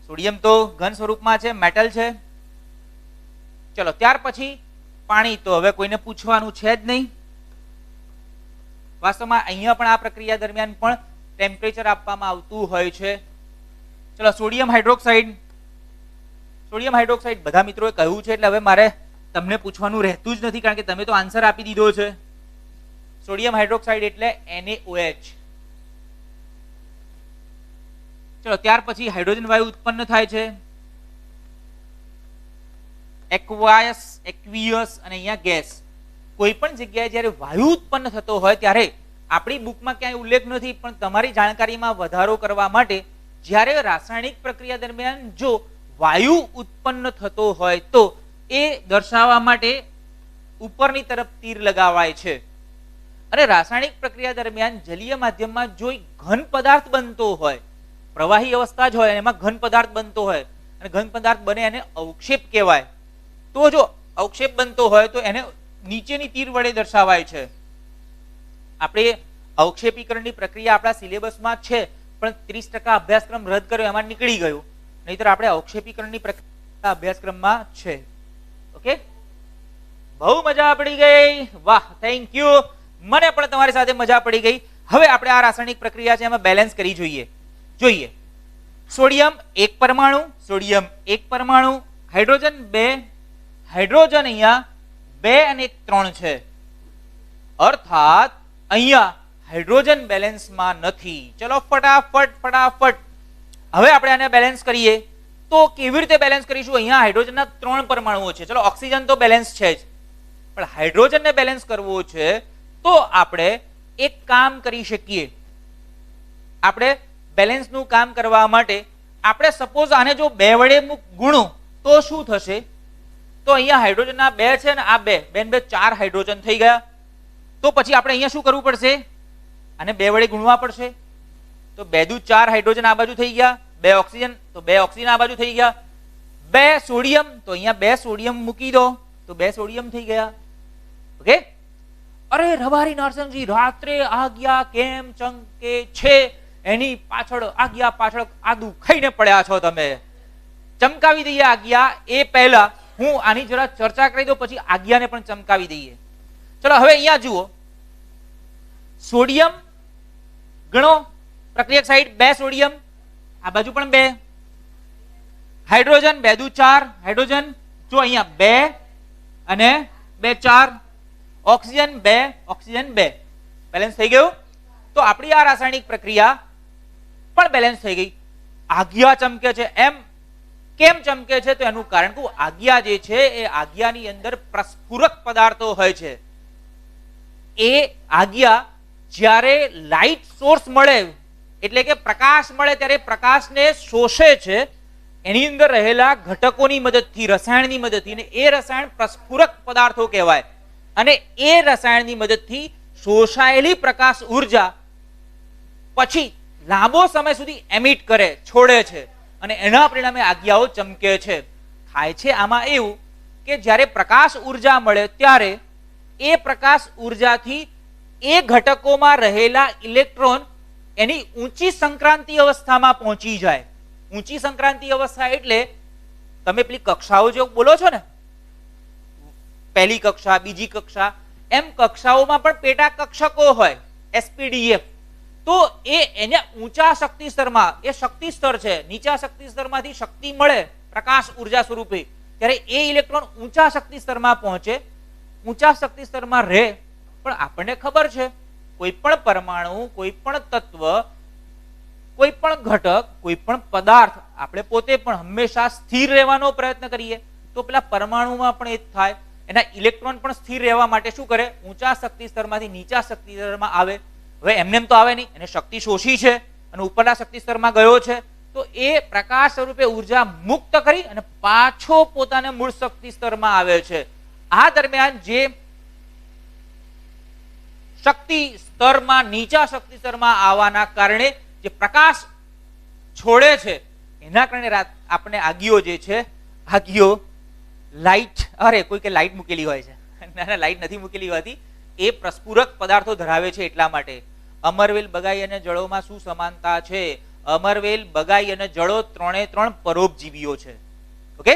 સોડિયમ તો ઘન સ્વરૂપમાં છે, મેટલ છે. ચલો ત્યાર પછી પાણી તો હવે કોઈને પૂછવાનું છે જ નહીં. વાસ્તવમાં અહીંયા પણ આ પ્રક્રિયા દરમિયાન પણ ટેમ્પરેચર આપવામાં આવતું હોય છે. ચલો સોડિયમ હાઇડ્રોક્સાઇડ, સોડિયમ હાઇડ્રોક્સાઇડ બધા મિત્રોએ કહ્યું છે એટલે હવે મારે તમને પૂછવાનું રહેતું જ નથી, કારણ કે તમે તો આન્સર આપી દીધો છે. સોડિયમ હાઇડ્રોક્સાઇડ એટલે NaOH. ચલો ત્યાર પછી હાઇડ્રોજન વાયુ ઉત્પન્ન થાય છે, એક્વાયસ, એક્વિયસ અને અહીંયા ગેસ. કોઈ પણ જગ્યાએ જ્યારે વાયુ ઉત્પન્ન થતો હોય ત્યારે આપણી બુકમાં ક્યાંય ઉલ્લેખ નથી, પણ તમારી જાણકારીમાં વધારો કરવા માટે જ્યારે રાસાયણિક પ્રક્રિયા દરમિયાન જો વાયુ ઉત્પન્ન થતો હોય તો એ દર્શાવવા માટે ઉપરની તરફ તીર લગાવાય છે. અને રાસાયણિક પ્રક્રિયા દરમિયાન જલીય માધ્યમમાં જો ઘન પદાર્થ બનતો હોય, પ્રવાહી અવસ્થા જ હોય એમાં ઘન પદાર્થ બનતો હોય અને ઘન પદાર્થ બને એને અવક્ષેપ કહેવાય. તો જો અવક્ષેપ બનતો હોય તો એને નીચેની તીર વડે દર્શાવાય છે. આપણે અવક્ષેપીકરણની પ્રક્રિયા આપણા સિલેબસમાં છે, પણ 30% અભ્યાસક્રમ રદ કર્યો એમાં નીકળી ગયું, નહીતર આપણે અવક્ષેપીકરણની પ્રક્રિયા અભ્યાસક્રમમાં છે. ઓકે, બહુ મજા પડી ગઈ, વાહ, થેન્ક યુ. મને પણ તમારી સાથે મજા પડી ગઈ. હવે આપણે આ રાસાયણિક પ્રક્રિયા છે એમાં બેલેન્સ કરી જોઈએ. સોડિયમ 1 પરમાણુ, સોડિયમ 1 પરમાણુ, હાઇડ્રોજન 2, હાઇડ્રોજન અહીંયા 2 અને 1 3 છે. અર્થાત અહીંયા હાઇડ્રોજન બેલેન્સમાં નથી. ચલો ફટાફટ હવે આપણે આને બેલેન્સ કરીએ. તો કેવી રીતે બેલેન્સ કરીશું? અહીંયા હાઇડ્રોજનના 3 પરમાણુઓ છે. ચલો ઓક્સિજન તો બેલેન્સ છે જ, પણ હાઇડ્રોજનને બેલેન્સ કરવો છે તો આપણે એક કામ કરી શકીએ. આપણે બેલેન્સનું કામ કરવા માટે આપણે સપોઝ આને જો 2 વડે ગુણો તો શું થશે? તો અહીંયા હાઇડ્રોજનના 2 છે ને આ 2 ને 2 4 હાઇડ્રોજન થઈ ગયા. તો પછી આપણે અહીંયા શું કરવું પડશે? આને 2 વડે ગુણવા પડશે. તો 2 દુ 4 હાઇડ્રોજન આ બાજુ થઈ ગયા, 2 ઓક્સિજન, તો 2 ઓક્સિજન આ બાજુ થઈ ગયા, 2 સોડિયમ, તો અહીંયા 2 સોડિયમ મૂકી દો તો 2 સોડિયમ થઈ ગયા. ઓકે. અરે રબારી નરસિંહજી, રાત્રે આગિયા કેમ ચમકે છે એની પાછળ આગિયા પાછળ આદુ ખાઈને પડ્યા છો તમે. ચમકાવી દઈએ આગિયા. એ પહેલા હું આની જરા ચર્ચા કરી દઉં, પછી આગિયાને પણ ચમકાવી દઈએ. ચલો હવે અહીંયા જુઓ, સોડિયમ ગણો પ્રક્રિયક સાઈડ 2 સોડિયમ, આ બાજુ પણ 2, હાઇડ્રોજન 2 દુ 4 હાઇડ્રોજન, જો અહીંયા 2 અને 2 4, ઓક્સિજન 2 ઓક્સિજન 2, બેલેન્સ થઈ ગયું. તો આપણી આ રાસાયણિક પ્રક્રિયા પણ બેલેન્સ થઈ ગઈ. આગિયા ચમકે છે, એમ કેમ ચમકે છે? તો એનું કારણ કે આગિયા જે છે એ આગિયાની અંદર પ્રસ્ફુરક પદાર્થો હોય છે. એ આગિયા જ્યારે લાઇટ સોર્સ મળે એટલે કે પ્રકાશ મળે ત્યારે પ્રકાશને શોષે છે એની અંદર રહેલા ઘટકોની મદદથી, રસાયણની મદદથી, અને એ રસાયણ પ્રસ્ફુરક પદાર્થો કહેવાય. અને એ રસાયણની મદદથી શોષાયેલી પ્રકાશ ઉર્જા પછી લાંબો સમય સુધી એમિટ કરે, છોડે છે, અને એના પરિણામે આગિયાઓ ચમકે છે. થાય છે આમાં એવું કે જ્યારે પ્રકાશ ઉર્જા મળે ત્યારે એ પ્રકાશ ઉર્જાથી એ ઘટકોમાં રહેલા ઇલેક્ટ્રોન એની ઊંચી સંક્રાંતિ અવસ્થામાં પહોંચી જાય. ઊંચી સંક્રાંતિ અવસ્થા એટલે તમે પેલી કક્ષાઓ જો બોલો છો ને, પહેલી કક્ષા, બીજી કક્ષા, એમ કક્ષાઓમાં પણ પેટા કક્ષકો હોય, SPDF. તો એને ઊંચા શક્તિ સ્તરમાં, એ શક્તિ સ્તર છે, નીચા શક્તિ સ્તરમાંથી શક્તિ મળે પ્રકાશ ઉર્જા સ્વરૂપે, ત્યારે એ ઇલેક્ટ્રોન ઊંચા શક્તિ સ્તરમાં પહોંચે, ઊંચા શક્તિ સ્તરમાં રહે. પણ આપણને ખબર છે કોઈ પણ પરમાણુ, કોઈ પણ તત્વ, કોઈ પણ ઘટક, કોઈ પણ પદાર્થ આપણે પોતે પણ હંમેશા સ્થિર રહેવાનો પ્રયત્ન કરીએ. તો પેલા પરમાણુમાં પણ એ જ થાય. એના ઇલેક્ટ્રોન પણ સ્થિર રહેવા માટે શું કરે? ઊંચા શક્તિ સ્તરમાંથી નીચા શક્તિ સ્તરમાં આવે. હવે એમને તો આવે નહીં, એને શક્તિ શોષી છે અને ઉપરના શક્તિ સ્તરમાં ગયો છે, તો એ પ્રકાશ સ્વરૂપે ઉર્જા મુક્ત કરી અને પાછો પોતાને મૂળ શક્તિ સ્તરમાં આવે છે. આ દરમિયાન જે શક્તિ સ્તરમાં, નીચા શક્તિ સ્તરમાં આવવાના કારણે જે પ્રકાશ છોડે છે એના કારણે આપણે આગિયો જે છે, આગિયો લાઇટ, અરે કોઈ કે લાઇટ મૂકેલી હોય છે, ના લાઇટ નથી મૂકેલી હોતી, એ પ્રસ્ફુરક પદાર્થો ધરાવે છે એટલા માટે. અમરવેલ, બગાઈ અને જળોમાં શું સમાનતા છે? અમરવેલ, બગાઈ અને જળો 3 પરોપજીવીઓ છે. ઓકે.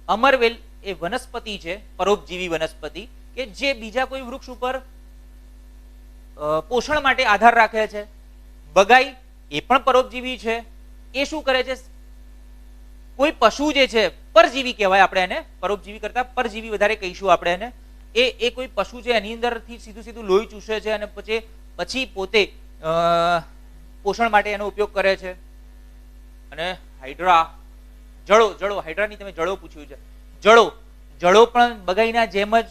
અમરવેલ એ વનસ્પતિ છે, પરોપજીવી વનસ્પતિ, કે જે બીજા કોઈ વૃક્ષ ઉપર પોષણ માટે આધાર રાખે છે. બગાઈ એ પણ પરોપજીવી છે. એ શું કરે છે? કોઈ પશુ જે છે, પરજીવી કહેવાય આપણે એને, પરોપજીવી કરતા પરજીવી વધારે કહીશું આપણે એને. એ કોઈ પશુ છે એની અંદરથી સીધું સીધું લોહી ચૂસે છે અને પછી પોતે પોષણ માટે એનો ઉપયોગ કરે છે. અને હાઇડ્રા, જળો હાઇડ્રાની તમે જળો પૂછ્યું છે. જળો પણ બગાઈના જેમ જ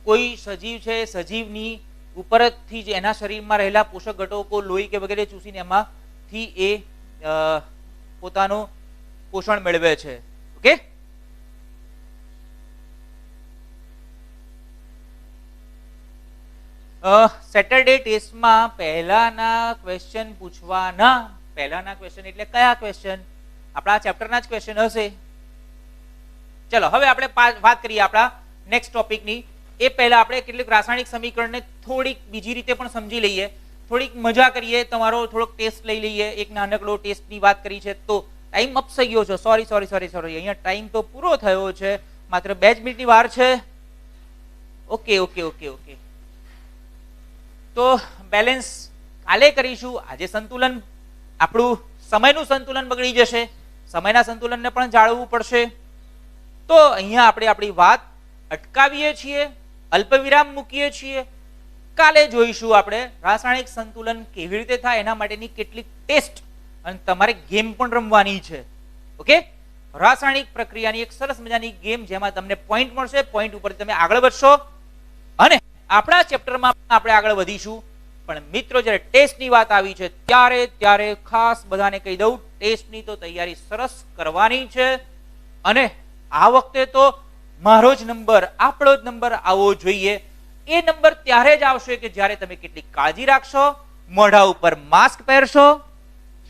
કોઈ સજીવ છે, સજીવની ઉપરથી જ એના શરીરમાં રહેલા પોષક ઘટકો લોહી કે વગેરે ચૂસીને એમાંથી એ પોતાનું પોષણ મેળવે છે. ઓકે, સેટરડે ટેસ્ટમાં પહેલાના ક્વેશ્ચન પૂછવાના. પહેલાના ક્વેશ્ચન એટલે કયા ક્વેશ્ચન? આપણા ચેપ્ટરના જ ક્વેશ્ચન હશે. ચલો હવે આપણે વાત કરીએ આપણા નેક્સ્ટ ટોપિકની. એ પહેલા આપણે કેટલીક રાસાયણિક સમીકરણને થોડીક બીજી રીતે પણ સમજી લઈએ, થોડીક મજા કરીએ, તમારો થોડોક ટેસ્ટ લઈ લઈએ. એક નાનકડો ટેસ્ટની વાત કરી છે તો ટાઈમ અપ થઈ ગયો છે. સોરી, અહીંયા ટાઈમ તો પૂરો થયો છે, માત્ર 2 જ મિનિટની વાર છે. ઓકે. તો બેલેન્સ કાલે કરીશું. આજે સંતુલન, આપણું સમયનું સંતુલન બગડી જશે, સમયના સંતુલનને પણ જાળવવું પડશે. તો અહીંયા આપણે આપણી વાત અટકાવીએ છીએ, અલ્પવિરામ મૂકીએ છીએ. કાલે જોઈશું આપણે રાસાયણિક સંતુલન કેવી રીતે થાય, એના માટેની કેટલીક ટેસ્ટ, અને તમારે ગેમ પણ રમવાની છે. ઓકે, રાસાયણિક પ્રક્રિયાની એક સરસ મજાની ગેમ, જેમાં તમને પોઈન્ટ મળશે, પોઈન્ટ ઉપર તમે આગળ વધશો અને આપણા ચેપ્ટરમાં આપણે આગળ વધીશું. પણ મિત્રો, જ્યારે ટેસ્ટની વાત આવી છે ત્યારે ખાસ બધાને કહી દઉં, ટેસ્ટની તો તૈયારી સરસ કરવાની છે. અને આ વખતે તો મારો જ નંબર, આપણો જ નંબર આવવો જોઈએ. એ નંબર ત્યારે જ આવશે કે જ્યારે તમે કેટલીક કાળજી રાખશો, મોઢા ઉપર માસ્ક પહેરશો,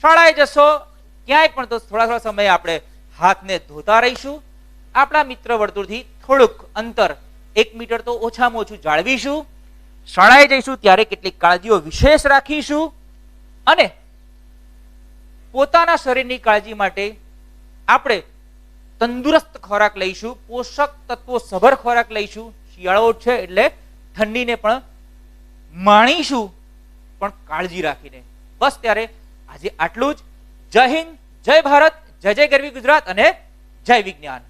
શાળાએ જશો, ક્યાંય પણ તો થોડા સમય આપણે હાથને ધોતા રહીશું. આપણા મિત્ર વર્તુળથી થોડુંક અંતર 1 મીટર તો ઓછામાં ઓછું જાળવીશું. શાળાએ જઈશું ત્યારે કેટલીક કાળજીઓ વિશેષ રાખીશું. અને પોતાના શરીરની કાળજી માટે આપણે તંદુરસ્ત ખોરાક લઈશું, પોષક તત્વો સભર ખોરાક લઈશું. શિયાળો છે એટલે ઠંડીને પણ માણીશું, પણ કાળજી રાખીને. બસ ત્યારે આજે આટલું જ. જય હિન્દ, જય ભારત, જય ગરવી ગુજરાત અને જય વિજ્ઞાન.